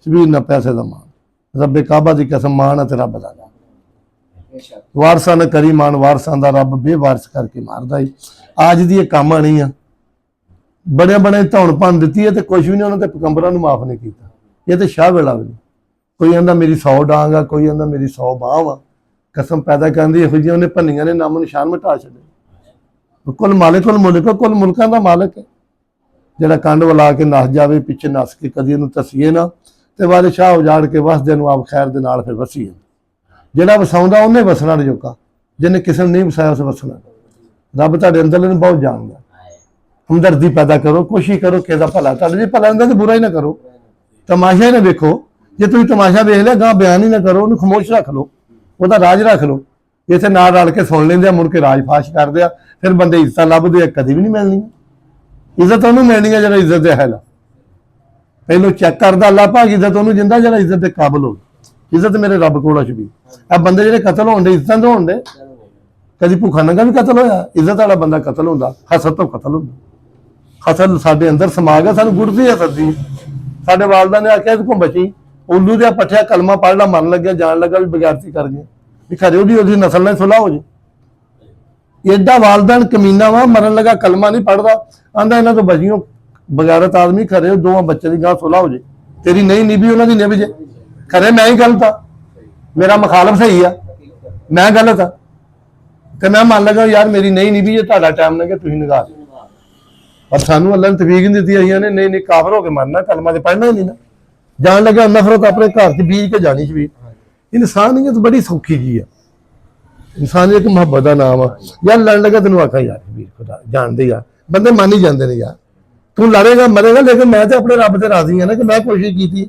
शबीर ना पैसे दा मान, रब्बे काबा दी कसम मान है ते रब दा वारसा ने करी मान, वारसां दा रब बेवारस करके मारदा ही। आज दी ये काम आनी आ, बड़े बड़े धौन भन दित्ती है ते कुछ भी नहीं उन्होंने पैगंबरां नूं माफ नहीं कीता। ये तो शाह वेला भी नहीं। कोई आंदा मेरी 100 डांग आ, कोई आंदा मेरी 100 बांह वा। कसम पैदा करदी इहो जिहियां उन्हें भन्नियां ने नामो निशान मिटा छड्डे। कुल मालिक कुल मुल्क, कुल मुल्कां दा मालिक है, जिहड़ा कंड वला के नस जावे, पिछे नस के कदी इहनूं तसीए ना, ते वाले शाह उजाड़ के वसदे नूं आप खैर दे नाल फिर वसीए। जिहड़ा वसाउंदा उन्हें वसना रजोका, जिन्हें किसी ने नहीं वसाया उस वसना। रब तुहाडे अंदर नूं बहुत जानदा। हमदर्दी पैदा करो, कोशिश करो कि भला तुहाडे जे भला अंदर तो बुरा ही ना करो। तमाशा ही ना देखो, जे तुसीं तमाशा देख लिया गां बयान ही ना करो, उन्हें खामोश रख लो, ਉਹਦਾ ਰਾਜ ਰੱਖ ਲਓ। ਇਥੇ ਨਾਲ ਰਲ ਕੇ ਸੁਣ ਲੈਂਦੇ ਆ, ਮੁੜ ਕੇ ਰਾਜ ਫਾਸ਼ ਕਰਦੇ ਆ, ਫਿਰ ਬੰਦੇ ਇੱਜ਼ਤਾਂ ਲੱਭਦੇ ਆ, ਕਦੀ ਵੀ ਨਹੀਂ ਮਿਲਣੀ। ਇੱਜ਼ਤ ਉਹਨੂੰ ਮਿਲਣੀ ਆ ਜਿਹੜਾ ਇੱਜ਼ਤ ਦੇ ਹੈ। ਪਹਿਲੋਂ ਚੈੱਕ ਕਰਦਾ ਅੱਲਾਹ ਪਾਕ ਇੱਜ਼ਤ ਉਹਨੂੰ ਜਿੰਦਾ ਜਿਹੜਾ ਇੱਜ਼ਤ ਦੇ ਕਾਬਲ ਹੋ। ਇੱਜ਼ਤ ਮੇਰੇ ਰੱਬ ਕੋਲ ਆ ਸ਼ਬੀਰ। ਆ ਬੰਦੇ ਜਿਹੜੇ ਕਤਲ ਹੋਣ ਦੇ, ਇੱਜ਼ਤਾਂ ਤੋਂ ਹੋਣ ਦੇ, ਕਦੀ ਭੁੱਖਾ ਨੰਗਾ ਵੀ ਕਤਲ ਹੋਇਆ, ਇੱਜ਼ਤ ਵਾਲਾ ਬੰਦਾ ਕਤਲ ਹੁੰਦਾ, ਹਸਦ ਤੋਂ ਕਤਲ ਹੁੰਦਾ। ਹਸਦ ਸਾਡੇ ਅੰਦਰ ਸਮਾ ਗਿਆ, ਸਾਨੂੰ ਗੁਰਦੀ ਹਸਦ ਦੀ। ਸਾਡੇ ਵਾਲਦਾਂ ਨੇ ਆਖਿਆ ਤੂੰ ਬਚੀ, ਉਲੂ ਦੇ ਪੱਠਿਆ ਕਲਮਾ ਪੜ੍ਹ ਲਾ, ਮਰਨ ਲੱਗਿਆ, ਜਾਣ ਲੱਗਾ ਵੀ ਬਗੈਰਤੀ ਕਰ ਗਏ, ਵੀ ਖਰੇ ਉਹਦੀ ਨਸਲ ਨਾਲ ਸੁਲਾਹ ਹੋ ਜੇ। ਏਡਾ ਵਾਲਦਾਨ ਕਮੀਨਾ ਵਾ, ਮਰਨ ਲੱਗਾ ਕਲਮਾ ਨਹੀਂ ਪੜ੍ਹਦਾ, ਆਂਦਾ ਇਹਨਾਂ ਤੋਂ ਬਚੀਓ, ਬਗੈਰਤ ਆਦਮੀ, ਖਰੇ ਦੋਵਾਂ ਬੱਚਿਆਂ ਦੀ ਗਾਂ ਸੁਲਾਹ ਹੋ ਜੇ, ਤੇਰੀ ਨਹੀਂ ਨਿਭੀ ਉਹਨਾਂ ਦੀ ਨਿਭ ਜੇ। ਖਰੇ ਮੈਂ ਹੀ ਗਲਤ ਆ, ਮੇਰਾ ਮੁਖਾਲਫ ਸਹੀ ਆ, ਮੈਂ ਗਲਤ ਆ, ਤੇ ਮੈਂ ਮੰਨ ਲੱਗਾ ਯਾਰ ਮੇਰੀ ਨਹੀਂ ਨਿਭੀ ਜੇ, ਤੁਹਾਡਾ ਟਾਈਮ ਨਾ ਕਿ ਤੁਸੀਂ ਨਿਗਾਹ। ਪਰ ਸਾਨੂੰ ਅੱਲਾ ਨੇ ਤੌਫੀਕ ਨਹੀਂ ਦਿੱਤੀ, ਅਸੀਂ ਨੇ ਨਹੀਂ ਕਾਫਰ ਹੋ ਕੇ ਮਰਨਾ, ਕਲਮਾ ਤੇ ਪੜ੍ਹਨਾ ਹੀ ਨਹੀਂ ਨਾ। ਜਾਣ ਲੱਗਾ ਨਫ਼ਰਤ ਆਪਣੇ घर च बीज के जानी चाहिए। इंसानियत बड़ी सौखी जी है, इंसानियत मुहब्बत का नाम है। यार लड़ लगा तेन आखा यार वीर खुदा जानते यार, बंदे मान ही जाते हैं यार, तू लड़ेगा मरेगा, लेकिन मैं तो अपने रब से राजी हाँ ना कि मैं कोशिश की।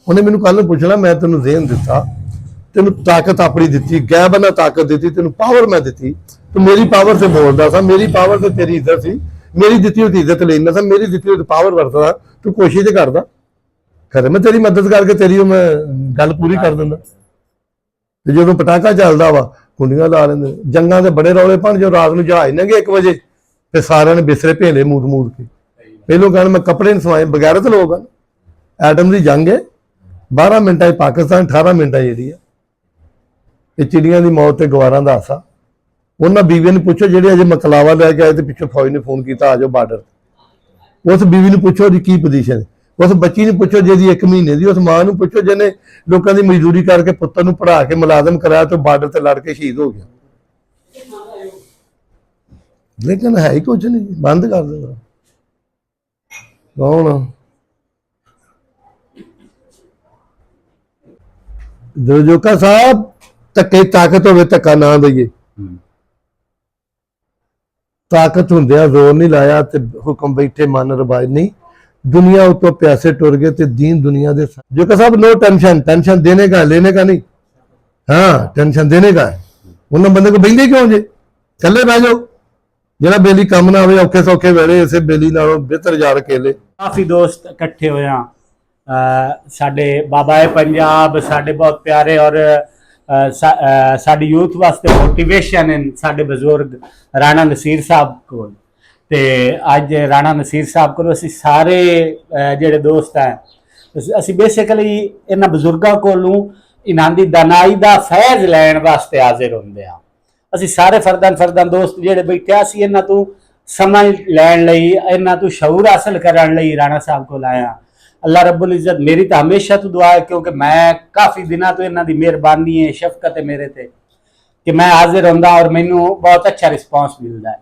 उन्हें मैंने कल पूछना, मैं तेन जेहन दिता, तेन ताकत अपनी दी, गैब ना ताकत दी, तेन पावर मैं दी, तू मेरी पावर से बोलता सा, मेरी पावर से तेरी इज्जत सी, मेरी दी हुई इज्जत लेना सा, मेरी दी हुई पावर वरतदा, तू कोशिश तो करदा, खरे मैं तेरी मदद करके तेरी मैं गल पूरी कर दिंदा। जो पटाखा चलता वा कुंडियां ला लेंगे, जंगा के बड़े रौले भन, जो रात को जहाज लंघे 1 बजे, फिर सारे ने बिस्तरे भेले मूद मूद के, पहलों कहना मैं कपड़े नहीं सवाए, बगैरत लोग हैं। एटम की जंग है, 12 मिनटा पाकिस्तान, 18 मिनटा जी है। ये चिड़िया की मौत से गवारां दा हासा। उन्होंने बीवी ने पूछो, जेडे अजे मकलावा लैके आए तो पिछों फौज ने फोन किया आ जाओ बार्डर, उस बीवी ने पूछो की पोजीशन है, उस बच्ची ने पूछो जी 1 महीने की, उस मां को पूछो जिन्हें लोगों की मजदूरी करके पुत्र को पढ़ा के मुलाजम कराया तो बार्डर से लड़ के शहीद हो गया। लेकिन है ही कुछ नहीं, बंद कर दो कौन दिलजोखा साहब। धक्के ताकत हो धक्का ना दईए, ताकत होंदिया जोर नहीं लाया तो हुक्म बैठे मन रवाज नहीं। दुनिया तो प्यासे टुर गए तो दीन दुनिया दे जो का सब नो टेंशन, टेंशन देने का है, लेने का नहीं। हाँ टेंशन देने का है। उन्होंने बंदे को बहिंदे क्यों जे चले बह जाओ जरा बेली कम ना हो औखे सौखे वेले इसे बेली नालों बेहतर जा अकेले। काफ़ी दोस्त इकट्ठे होए हाँ साडे बाबा है पंजाब साडे बहुत प्यारे और साडी यूथ वास्ते मोटिवेशन है साडे बजुर्ग राणा नसीर साहब को ते अज राणा नसीर साहब को असी सारे जेडे दोस्त हैं असी बेसिकली इन्हां बजुर्गों कोलों इन्हां दी दानाई दा फैज़ लैण वास्ते हाजिर होंदे हां। असी सारे फरदान दोस्त जेडे बैठे असी इन्हां तों समझ लैण लई इन्हां तों शऊर हासिल करन लई राणा साहब को आया। अल्लाह रब्बुल इज़्ज़त मेरी तो हमेशा तो दुआ है क्योंकि मैं काफ़ी दिनों तो इन्हां दी मेहरबानी है शफकत है मेरे ते कि मैं हाजिर होंदा और मैनू बहुत अच्छा रिस्पॉन्स मिलता है।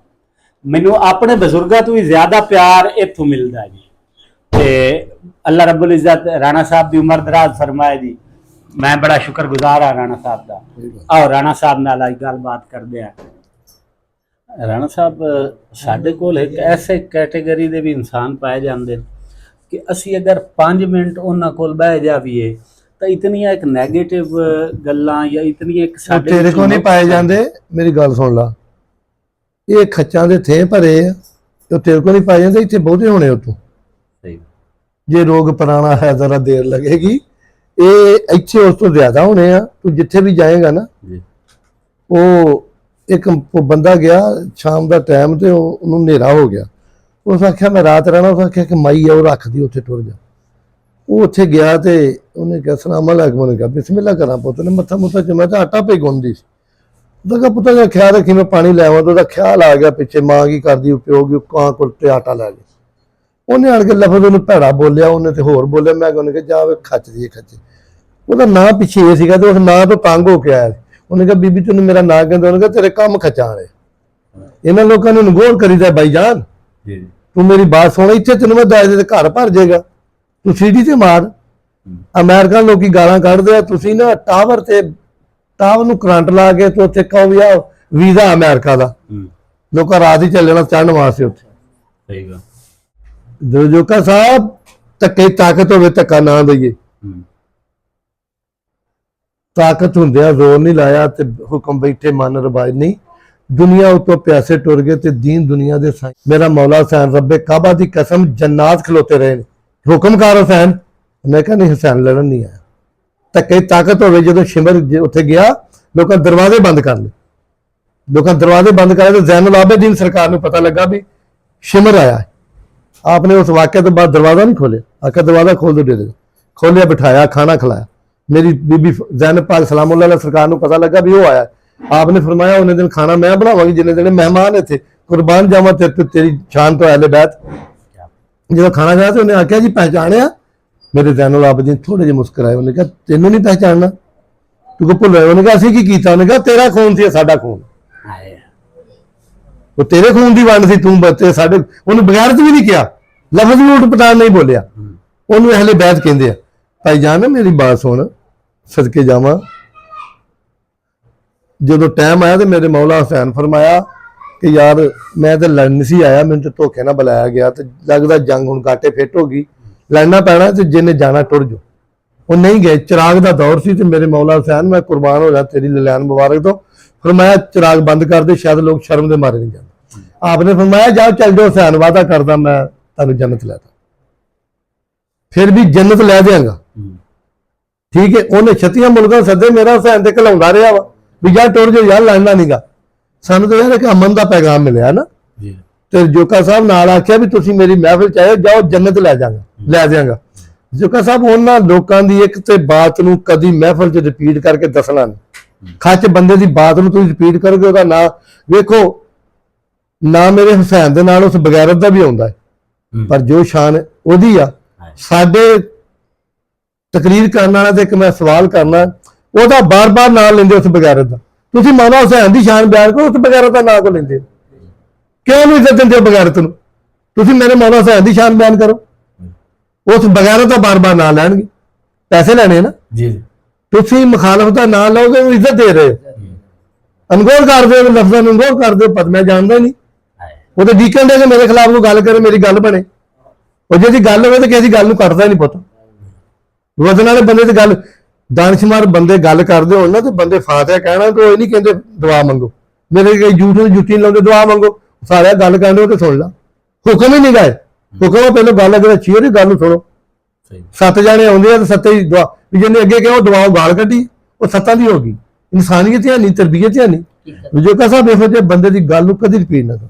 मैनू अपने बजुर्गों तो भी ज़्यादा प्यार इत्थों मिलता है जी। ते अल्लाह रब्बुल इज़्ज़त राणा साहब की उम्र दराज फरमाए जी। मैं बड़ा शुक्रगुजार हाँ राणा साहब का। आओ राणा साहब नाल अज गलबात करते हैं। राणा साहब साडे कोल एक ऐसे कैटेगरी के भी इंसान पाए जाते हैं कि असी अगर 5 मिनट उन्हां कोल बह जावीए तो इतनी एक नैगेटिव गल्लां या इतनी एक साडे तेरे को नहीं पाए जाते। मेरी गल सुन ला ये खच्चां दे थे भरे आ तो तेरे को नहीं पाए जाते इतने बहुते होने उतों जे रोग पुराना है जरा देर लगेगी ये इत्थे उस तो ज्यादा होने आ। तू जिथे भी जाएगा ना वो एक बंदा गया शाम का टाइम तो उन्होंने नेरा हो गया उस आख्या मैं रात रहना उस आख्या कि माई है वो रख दी उत्थे टुर जा। वो उत्थे गया तो उन्हें कहा सलाम अलैकुम उन्हें कहा बिस्मिल्लाह करा पुत ने मत्था मुत्था चुमा तो आटा पे गुंदी कहा पुत्ता का ख्याल रखी मैं पानी ले आवा तो ख्याल आ गया पिछे मां की करदी प्यो की कां कुलते आटा लै गए। उन्हें आन के लफज उन्हें भैड़ा बोलिया उन्हें तो होर बोलिया मैं उन्हें कहा जा खच दी खचे ਉਹਦਾ ਨਾਂ ਪਿੱਛੇ ਇਹ ਸੀਗਾ ਤੇ ਉਸ ਨਾਂ ਤੋਂ ਤੰਗ ਹੋ ਕੇ ਆਇਆ। ਉਹਨੇ ਕਿਹਾ ਬੀਬੀ ਤੈਨੂੰ ਮੇਰਾ ਨਾਂ ਕਹਿੰਦਾ ਉਹਨੇ ਕਿਹਾ ਤੇਰੇ ਕੰਮ ਖਚਾਂ ਵਾਲੇ ਇਹਨਾਂ ਲੋਕਾਂ ਨੂੰ ਨਗੋਰ ਕਰੀਦਾ ਬਾਈ ਜਾਨ ਤੂੰ ਮੇਰੀ ਬਾਤ ਸੁਣ ਇੱਥੇ ਤੈਨੂੰ ਮੈਂ ਦੱਸ ਦੇ ਘਰ ਭਰ ਜਾਏਗਾ ਤੂੰ ਸੀਡੀ ਤੇ ਮਾਰ। ਅਮਰੀਕਨ ਲੋਕੀ ਗਾਲਾਂ ਕੱਢਦੇ ਆ ਤੁਸੀਂ ਨਾ ਟਾਵਰ ਨੂੰ ਕਰੰਟ ਲਾ ਕੇ ਤੇ ਉੱਥੇ ਕਹੋ ਵੀ ਆ ਵੀਜ਼ਾ ਅਮਰੀਕਾ ਦਾ ਲੋਕਾਂ ਰਾਤ ਹੀ ਚੱਲਣਾ ਚੜਨ ਵਾਸਤੇ ਉੱਥੇ। ਸਹੀ ਗੱਲ ਦਰਜੋਕਾ ਸਾਹਿਬ ਧੱਕੇ ਤਾਕਤ ਹੋਵੇ ਧੱਕਾ ਨਾ ਦਈਏ ताकत ਹੁੰਦਿਆ ਜ਼ੋਰ ਨਹੀਂ ਲਾਇਆ ਤੇ ਹੁਕਮ ਬੈਠੇ ਮਨ ਰਬਾਜ ਨਹੀਂ। ਦੁਨੀਆ ਉਤੋਂ ਪਿਆਸੇ ਟੁਰ ਗਏ ਤੇ ਦੀਨ ਦੁਨੀਆ ਦੇ ਸਾਈਂ ਮੇਰਾ ਮੌਲਾ ਹੁਸੈਨ ਰੱਬੇ ਕਾਬਾ ਦੀ ਕਸਮ ਜन्नत ਖਲੋਤੇ ਰਹੇ ਨੇ ਹੁਕਮਕਾਰ ਹੁਸੈਨ। ਮੈਂ ਕਿਹਾ ਨਹੀਂ ਹੁਸੈਨ ਲੜਨ ਨਹੀਂ ਆਇਆ ਧੱਕੇ ਤਾਕਤ ਹੋਵੇ। ਜਦੋਂ ਸ਼ਿਮਰ ਉੱਥੇ ਗਿਆ ਲੋਕਾਂ ਦਰਵਾਜ਼ੇ ਬੰਦ ਕਰ ਲਏ ਲੋਕਾਂ ਦਰਵਾਜ਼ੇ ਬੰਦ ਕਰੇ ਤੇ ਜ਼ੈਨੁਲ ਆਬਦੀਨ ਸਰਕਾਰ ਨੂੰ ਪਤਾ ਲੱਗਾ ਵੀ ਸ਼ਿਮਰ ਆਇਆ ਹੈ। आपने उस वाक़े तो बाद दरवाज़ा नहीं खोलिया आखिर दरवाज़ा खोल दो डेरे खोलिया बिठाया खाना खिलाया। मेरी बीबी ज़ैनब पाक सलामुल्लाह अलैहा सरकार को पता लगा भी वो आया। आपने फरमाया उन्हें दिन खाना मैं बनावांगी जिन्हें दिन मेहमान थे कुर्बान जावा तेरी शान तो अहले बैत। जो खाना खाया तो उन्हें आख्या जी पहचाने मेरे ज़ैनुल आबदीन थोड़े जे मुस्कुराए। उन्हें कहा तेनों नहीं पहचानना तू को भुल रहे। उन्हें कहा असीं की कीता। उन्हें कहा तेरा खून सी साडा खून वो तेरे खून की वंड सी तू बचे साडे। उन्हें बगैरत भी नहीं किया लफ्ज भी उठ पटान नहीं बोलिया। उन्होंने अहले बैत कहते हैं भाई जान मेरी बात सुन सदके जावा। जो टाइम आया तो मेरे मौला हुसैन फरमाया कि यार मैं तो लड़ नहीं सी आया मैंने तो धोखे ना बुलाया गया तो लगता जंग हुण घाटे फिट हो गई लड़ना पैना तो जिन्हें जाना टुर जो वो नहीं गए। चिराग का दौर सी तो मेरे मौला हुसैन मैं कुर्बान हो जा तेरी ललैन मुबारक तो फरमाया चिराग बंद कर दे शायद लोग शर्म के मारे नहीं जाते। आपने फरमाया जाओ चल जाओ हुसैन वादा करदा मैं तेन जन्नत लैता फिर भी जन्नत लै देंगा ठीक है। उन्हें 36 मुल्कों सदे मेरा हुसैन ते घलाउंदा रहा वा भी जा टुर जो यार लड़ना नहीं गा। सानू तो यार एक अमन का पैगाम मिले ना तो जोका साहब नाल आख्या भी तुसीं मेरी महफिल चाहे जाओ जन्नत लै जांगा लै देंगा। जोका साहब उन्हां लोकां दी एक ते बात नूं कदी महफिल च रिपीट करके दसना नहीं। खच बंदे दी बात नूं तुसीं रिपीट करोगे ओहदा ना वेखो ना मेरे हुसैन दे नाल उस बगैरत दा भी आउंदा है पर जो शान ओहदी आ साडे तकरीर करने वाला तो एक मैं सवाल करना वह बार बार नाम लेंदे उस बगैरत का। तुसीं मौला हुसैन की शान बयान करो उस बगैरत का नाम को लेंदे क्यों नहीं इज्जत देंदे बगैरत नूं। तुसीं मेरे मौला हुसैन की शान बयान करो उस बगैरत का बार बार नाम लैणगे पैसे लैणे ना जी। तुसीं मुखालफ का नाम लोगे इज्जत दे रहे हो अनगौर कर दो लफ्ज़ां नूं अनगौर कर दो पर मैं जानदा नहीं वो तो डीकन दे कि मेरे खिलाफ कोई गल करे मेरी गल बने ਉਹ ਜੇ ਦੀ ਗੱਲ ਹੋਵੇ ਤਾਂ ਕਿਸੇ ਦੀ ਗੱਲ ਨੂੰ ਕੱਟਦਾ ਨਹੀਂ ਪੁੱਤ। ਵਜ਼ਨ ਵਾਲੇ ਬੰਦੇ ਦੀ ਗੱਲ, ਦਾਨਸ਼ਮਾਰ ਬੰਦੇ ਗੱਲ ਕਰਦੇ ਹੋਣ ਨਾ ਤੇ ਬੰਦੇ ਫਾਤਿਹਾ ਕਹਿਣਾ ਤੇ ਉਹ ਨਹੀਂ ਕਹਿੰਦੇ ਦੁਆ ਮੰਗੋ। ਮੇਰੇ ਕਈ ਝੂਠ ਨੂੰ ਜੁੱਤੀ ਲਾਉਂਦੇ ਦੁਆ ਮੰਗੋ, ਸਾਰਿਆਂ ਗੱਲ ਕਰਦੇ ਹੋ ਤੇ ਸੁਣ ਲਾ। ਹੁਕਮ ਹੀ ਨਹੀਂ ਗਏ, ਹੁਕਮ ਪਹਿਲਾਂ ਗੱਲ ਅਗਰ ਅੱਛੀ ਹੋਈ ਗੱਲ ਨੂੰ ਸੁਣੋ। 7 ਜਾਣੇ ਆਉਂਦੇ ਆ ਤੇ 7 ਹੀ ਦੁਆ, ਵੀ ਜਿਹਨੇ ਅੱਗੇ ਕਿਹਾ ਉਹ ਦੁਆ ਗਾਲ ਕੱਢੀ, ਉਹ 7 ਦੀ ਹੋ ਗਈ। ਇਨਸਾਨੀਅਤ ਹੈ ਨਹੀਂ, ਤਰਬੀਅਤ ਹੈ ਨਹੀਂ। ਜੋ ਕਸਾ ਦੇਖੋ ਜੇ ਬੰਦੇ ਦੀ ਗੱਲ ਨੂੰ ਕਦੀ ਰਿਪੀਟ ਨਾ ਕਰੋ।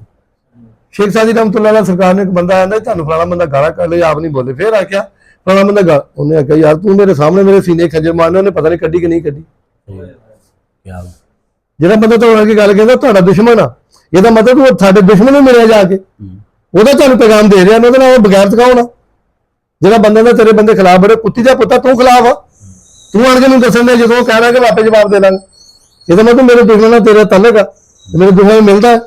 ਸ਼ੇਖ ਸਾਦੀ ਰਹਿਮਤੁल्लाह अलैह ਸਰਕਾਰ ਨੇ ਇੱਕ ਬੰਦਾ ਆਂਦਾ ਤੁਹਾਨੂੰ ਫਲਾਣਾ ਬੰਦਾ ਗਾਲਾਂ ਕੱਢ ਲਿਆ, ਆਪ ਨਹੀਂ ਬੋਲੇ। ਫਿਰ ਆਖਿਆ ਫਲਾਣਾ ਬੰਦਾ ਗਾ, ਉਹਨੇ ਆਖਿਆ ਯਾਰ ਤੂੰ ਮੇਰੇ ਸਾਹਮਣੇ ਮੇਰੇ ਸੀਨੇ ਖੰਜਰ ਮਾਰਨੇ, ਉਹਨੇ ਪਤਾ ਨਹੀਂ ਕੱਢੀ ਕਿ ਨਹੀਂ ਕੱਢੀ। ਜਿਹੜਾ ਬੰਦਾ ਤੁਹਾਡੇ ਅੱਗੇ ਗੱਲ ਕਹਿੰਦਾ ਤੁਹਾਡਾ ਦੁਸ਼ਮਣ ਆ, ਇਹਦਾ ਮਤਲਬ ਉਹ ਤੁਹਾਡੇ ਦੁਸ਼ਮਣ ਨੂੰ ਮਿਲਿਆ ਜਾ ਕੇ, ਉਹਦਾ ਤੁਹਾਨੂੰ ਪੈਗਾਮ ਦੇ ਰਿਹਾ, ਉਹਦੇ ਨਾਲ ਬਗੈਰ ਕੌਣ ਆ? ਜਿਹੜਾ ਬੰਦਾ ਦਾ ਤੇਰੇ ਬੰਦੇ ਖਿਲਾਫ ਬੜੇ, ਕੁੱਤੀ ਦਾ ਪੁੱਤਾ ਤੂੰ ਖਿਲਾਫ ਆ, ਤੂੰ ਆਣ ਕੇ ਨੂੰ ਦੱਸਣ ਦੇ ਜਦੋਂ ਕਹਿ ਰਿਹਾ ਕਿ ਵਾਪਸ ਜਵਾਬ ਦੇ ਦਾਂਗੇ। ਇਹਦਾ ਮਤਲਬ ਮੇਰੇ ਦੁਸ਼ਮਣ ਨਾਲ ਤੇਰਾ ਤਾਲੁਕ ਆ, ਮੇਰੇ ਦੁਸ਼ਮਣ ਨੂੰ ਮਿਲਦਾ।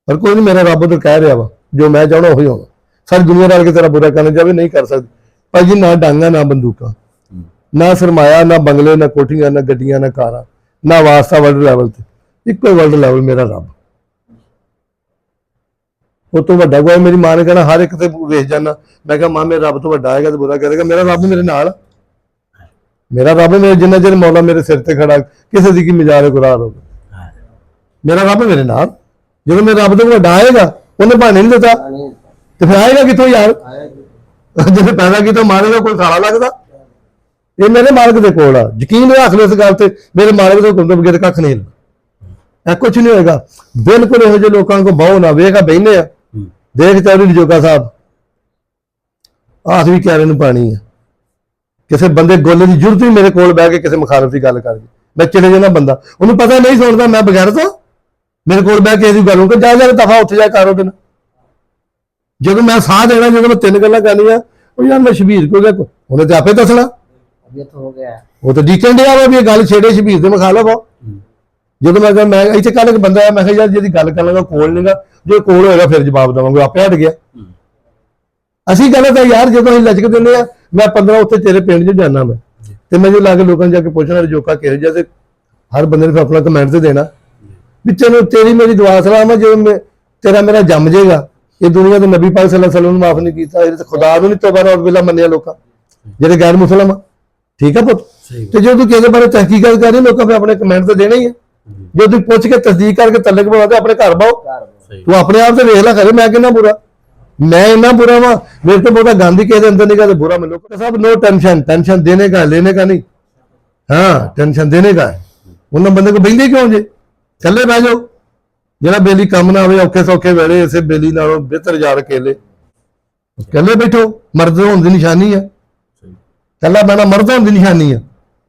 ਪਰ ਕੋਈ ਨਹੀਂ, ਮੇਰਾ ਰੱਬ ਉਧਰ ਕਹਿ ਰਿਹਾ ਵਾ ਜੋ ਮੈਂ ਚਾਹਣਾ ਉਹੀ ਹੋਣਾ। ਸਾਰੀ ਦੁਨੀਆ ਰਲ ਕੇ ਤੇਰਾ ਬੁਰਾ ਕਰਨ ਜਾਵੇ, ਨਹੀਂ ਕਰ ਸਕਦੀ ਭਾਈ ਜੀ। ਨਾ ਡਾਂਗਾ, ਨਾ ਬੰਦੂਕਾਂ, ਨਾ ਸਰਮਾਇਆ, ਨਾ ਬੰਗਲੇ, ਨਾ ਕੋਠੀਆਂ, ਨਾ ਗੱਡੀਆਂ, ਨਾ ਕਾਰਾਂ, ਨਾ ਵਾਸਤਾ ਵਰਲਡ ਲੈਵਲ ਤੇ। ਇੱਕੋ ਵਰਲਡ ਲੈਵਲ ਮੇਰਾ ਰੱਬ, ਉਹ ਤੋਂ ਵੱਡਾ ਕੋਈ। ਮੇਰੀ ਮਾਂ ਨੇ ਕਹਿਣਾ ਹਰ ਇੱਕ ਤੇ ਵੇਖ ਜਾਣਾ। ਮੈਂ ਕਿਹਾ ਮਾਂ ਮੇਰੇ ਰੱਬ ਤੋਂ ਵੱਡਾ ਆਏਗਾ ਤੇ ਬੁਰਾ ਕਰੇਗਾ। ਮੇਰਾ ਰੱਬ ਮੇਰੇ ਨਾਲ, ਮੇਰਾ ਰੱਬ ਮੇਰੇ ਜਿੰਨਾ ਚਿਰ ਮੌਲਾ ਮੇਰੇ ਸਿਰ ਤੇ ਖੜਾ, ਕਿਸੇ ਦੀ ਕੀ ਮਜ਼ਾਕ ਗੁਰਾਰ ਹੋਵੇ, ਮੇਰਾ ਰੱਬ ਮੇਰੇ ਨਾਲ। ਜਦੋਂ ਮੇਰੇ ਰੱਬ ਤੋਂ ਵੱਡਾ ਆਏਗਾ, ਉਹਨੇ ਬਹਾਨੇ ਨਹੀਂ ਦਿੱਤਾ ਤੇ ਫਿਰ ਆਏਗਾ ਕਿੱਥੋਂ ਯਾਰ? ਜਿਹਨੇ ਪੈਦਾ ਕੀਤਾ ਮਾਰੇਗਾ, ਕੋਈ ਖਾਲਾ ਲੱਗਦਾ? ਇਹ ਮੇਰੇ ਮਾਲਕ ਦੇ ਕੋਲ ਆ, ਯਕੀਨ ਰੱਖ ਲਓ ਇਸ ਗੱਲ ਤੇ। ਮੇਰੇ ਮਾਲਕ ਦੇ ਹੁਕਮ ਤੋਂ ਬਗੈਰ ਕੱਖ ਨਹੀਂ ਹੁੰਦਾ, ਇਹ ਕੁਛ ਨਹੀਂ ਹੋਏਗਾ। ਬਿਲਕੁਲ ਇਹੋ ਜਿਹੇ ਲੋਕਾਂ ਕੋਲ ਬਹੁ ਨਾ ਵੇਖਾ ਬਹਿਨੇ ਆ। ਦੇਖ ਚੌਧਰੀ ਜੋਗਾ ਸਾਹਿਬ ਆਖ ਵੀ ਕਿਆਰੇ ਨੂੰ ਪਾਣੀ ਆ। ਕਿਸੇ ਬੰਦੇ ਗੋਲੇ ਦੀ ਜ਼ਰੂਰਤ ਹੀ ਮੇਰੇ ਕੋਲ ਬਹਿ ਕੇ ਕਿਸੇ ਮੁਖਾਲਫ ਦੀ ਗੱਲ ਕਰ ਗਈ, ਮੈਂ ਚਲੇ ਜਾਣਾ। ਬੰਦਾ ਉਹਨੂੰ ਪਤਾ ਨਹੀਂ ਸੁਣਦਾ, ਮੈਂ ਬਗੈਰ ਤੋਂ ਮੇਰੇ ਕੋਲ ਬਹਿ ਕੇ ਇਹਦੀ ਗੱਲ ਹੋ ਕੇ ਜਾ ਜਾ ਦਫਾ ਉੱਥੇ ਜਾ ਕਰ। ਉਹਦੇ ਨਾਲ ਜਦੋਂ ਮੈਂ ਸਾਹ ਦੇਣਾ, ਜਦੋਂ ਮੈਂ 3 ਗੱਲਾਂ ਕਰਨੀਆਂ, ਉਹ ਯਾਰ ਮੈਂ ਸ਼ਬੀਰ ਕੋ ਗਿਆ, ਉਹਨੇ ਤੇ ਆਪੇ ਦੱਸਣਾ। ਉਹ ਤਾਂ ਡੀਕਣ ਡਿਆ ਵਾ ਵੀ ਇਹ ਗੱਲ ਛੇੜੇ ਸ਼ਬੀਰ ਦੇ ਮੁਖਾਲਫ ਆ। ਜਦੋਂ ਮੈਂ ਕਿਹਾ ਮੈਂ ਇੱਥੇ ਕੱਲ ਇੱਕ ਬੰਦਾ ਆਇਆ, ਮੈਂ ਕਿਹਾ ਯਾਰ ਜਿਹਦੀ ਗੱਲ ਕਰ ਲਾਂਗਾ ਕੋਲ ਨਹੀਂਗਾ, ਜੋ ਕੋਲ ਹੋਏਗਾ ਫਿਰ ਜਵਾਬ ਦੇਵਾਂਗੇ, ਆਪੇ ਹਟ ਗਿਆ। ਅਸੀਂ ਗਲਤ ਹੈ ਯਾਰ, ਜਦੋਂ ਅਸੀਂ ਲਚਕ ਦਿੰਦੇ ਆ। ਮੈਂ 15 ਉੱਥੇ ਤੇਰੇ ਪਿੰਡ 'ਚ ਜਾਣਾ ਮੈਂ, ਤੇ ਮੈਂ ਜੋ ਲਾ ਕੇ ਲੋਕਾਂ ਨੂੰ ਜਾ ਕੇ ਪੁੱਛਣਾ ਜੋਕਾ ਕਿਹੋ ਜਿਹਾ, ਤੇ ਹਰ ਬੰਦੇ ਨੇ ਆਪਣਾ ਕਮੈਂਟ ਤੇ ਦੇਣਾ ਵੀ ਚਲੋ ਤੇਰੀ ਮੇਰੀ ਦੁਆ ਸਲਾਮ ਹੈ। ਜਦੋਂ ਤੇਰਾ ਮੇਰਾ ਜੰਮ ਜਾਏਗਾ, ਇਹ ਦੁਨੀਆ ਦੇ ਨਬੀ ਪਾਕ ਸੱਲੱਲਾਹੁ ਅਲੈहि ਵਸੱਲਮ ਨੂੰ ਮਾਫ ਨਹੀਂ ਕੀਤਾ, ਇਹਦੇ ਤੇ ਖੁਦਾ ਨੂੰ ਨਹੀਂ ਤੋਬਾ ਰੌਦ ਬਿਲਾ ਮੰਨਿਆ ਲੋਕਾਂ, ਜਿਹੜੇ ਗੈਰ ਮੁਸਲਮ ਆ। ਠੀਕ ਆ ਪੁੱਤ? ਤੇ ਜੇ ਤੂੰ ਕਿਸੇ ਬਾਰੇ ਤਹਿਕੀਕਾਤ ਕਰ ਰਹੀ, ਲੋਕਾਂ ਫਿਰ ਆਪਣੇ ਕਮੈਂਟ ਤੇ ਦੇਣੇ ਹੀ ਆ। ਜੇ ਤੂੰ ਪੁੱਛ ਕੇ ਤਸਦੀਕ ਕਰਕੇ ਤਲਕ ਬਣਾ ਤੇ ਆਪਣੇ ਘਰ ਬਾਓ। ਤੂੰ ਆਪਣੇ ਆਪ ਤੇ ਵੇਖ ਲੈ ਕਰੇ ਮੈਂ ਕਿੰਨਾ ਬੁਰਾ, मैं इतना बुरा वहां, मेरे तो बहुत गांधी के अंदर नहीं का तो बुरा मिलो सब। नो टेंशन, टेंशन देने का लेने का नहीं, हाँ टेंशन देने का है। उन्होंने बंदे को बहते क्यों जे चले बह जाओ, जरा बेली कम ना आवे औखे सौखे वेले इसे बेली नालों बेहतर जा अकेले कले बैठो। मर्द होने की निशानी है, कला बहना मर्द होने की निशानी है।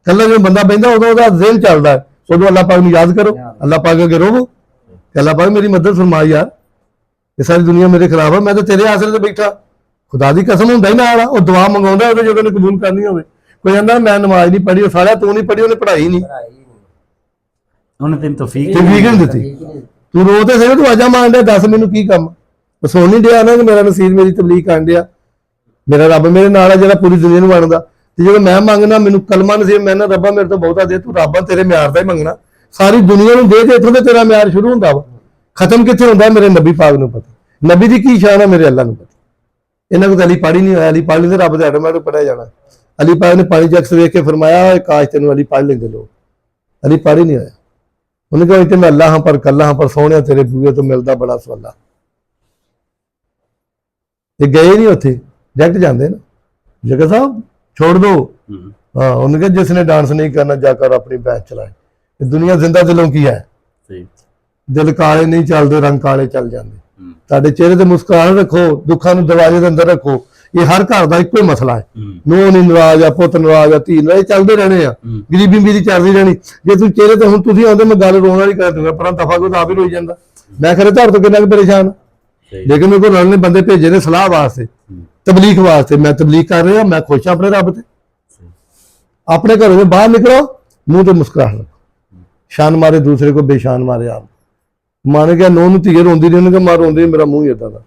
कला जो बंदा बहता उदों उसका ज़हन चलता है, उदों अल्लाह पाक नूं याद करो, अल्लाह पाक अगे रोवो, अल्लाह पाक मेरी मदद फरमा यार, ये सारी दुनिया मेरे खिलाफ है, मैं तो तेरे आसरे ते बैठा। खुदा दी कसम हुंदा ही नाल आ, वो दुआ मंगाउंदा है जो उन्हें कबूल करनी होवे। कोई कहंदा मैं नमाज नहीं पढ़ी, सारा तू नहीं पढ़ी, उन्हें पढ़ाई नहीं, उन्हें तेन तौफीक नहीं दित्ती। तू रो ते सही, तू आजा मार दे, दस मैनू की काम सुन नहीं दिया ना कि मेरा नसीब मेरी तबलीग कर दिया, मेरा रब मेरे नाल है जेड़ा पूरी दुनिया नूं वंडदा। ते जो मैं मंगना मैनू कलमा नसीब, मैं ना रब्बा मेरे तो बहुता दे, तू रब्बा तेरे म्यार दा ही मंगना, सारी दुनिया नूं दे ते इत्थों ते तेरा म्यार शुरू हुंदा वा, खत्म कित्थे हुंदा मेरे नबी पाक नूं पता, नबी दी की शान है मेरे अल्लाह नूं पता। इन्हां को अली पढ़ी नहीं होया, अली पढ़ लेंदे रब दे आटोमैटिक पढ़िया जाना। अली पाक ने पानी च अक्स वेख के फरमाया काश तेनू अली पढ़ लेंदे लोग, अली पढ़ ही नहीं होया। उन्हें कहा इतने मैं अल्लाह हाँ पर कल्ला हाँ पर सोने तेरे बूहे तो मिलता बड़ा सवाला, ये गए नहीं उत्थे डायरेक्ट जाते ना, जगह साहब छोड़ दो। हाँ उन्होंने कहा जिसने डांस नहीं करना जाकर अपनी बैच चलाए। दुनिया जिंदा दिलों की है, दिल काले नहीं चलते रंग काले चल जाते। ਤੁਹਾਡੇ ਚਿਹਰੇ ਤੇ ਮੁਸਕਾਨ ਰੱਖੋ, ਦੁੱਖਾਂ ਨੂੰ ਦਰਵਾਜ਼ੇ ਦੇ ਅੰਦਰ ਰੱਖੋ। ਇਹ ਹਰ ਘਰ ਦਾ ਇੱਕੋ ਹੀ ਮਸਲਾ ਹੈ, ਨੂੰਹ ਨਹੀਂ ਨਾਰਾਜ਼ ਆ, ਪੁੱਤ ਨਾਰਾਜ਼ ਆ, ਧੀ ਨਾਰਾਜ਼, ਚੱਲਦੇ ਰਹਿਣੇ ਆ, ਗਰੀਬੀ ਮੇਰੀ ਚੱਲਦੀ ਰਹਿਣੀ। ਜੇ ਤੂੰ ਚਿਹਰੇ ਤੇ ਹੁਣ ਤੁਸੀਂ ਆਉਂਦੇ ਮੈਂ ਗੱਲ ਰੋਣ ਵਾਲੀ ਕਰ ਦੂੰਗਾ, ਪਰ ਦਫਾ ਕੋ ਤਾਂ ਆਪ ਹੀ ਰੋਈ ਜਾਂਦਾ। ਮੈਂ ਖਰੇ ਤੁਹਾਡੇ ਤੋਂ ਕਿੰਨਾ ਕੁ ਪਰੇਸ਼ਾਨ, ਲੇਕਿਨ ਮੇਰੇ ਕੋਲ ਰੱਬ ਨੇ ਬੰਦੇ ਭੇਜੇ ਨੇ ਸਲਾਹ ਵਾਸਤੇ, ਤਬਲੀਗ ਵਾਸਤੇ। ਮੈਂ ਤਬਲੀਗ ਕਰ ਰਿਹਾ, ਮੈਂ ਖੁਸ਼ ਆਪਣੇ ਰੱਬ ਤੇ। ਆਪਣੇ ਘਰੋਂ ਦੇ ਬਾਹਰ ਨਿਕलो मुंह तो मुस्कुराहट रखो, शान मारे दूसरे को बेशान मारे आप। माने क्या नौ धीए रोंदी रही, उन्होंने कहा मां रोंदी मेरा मुंह ही इदा का।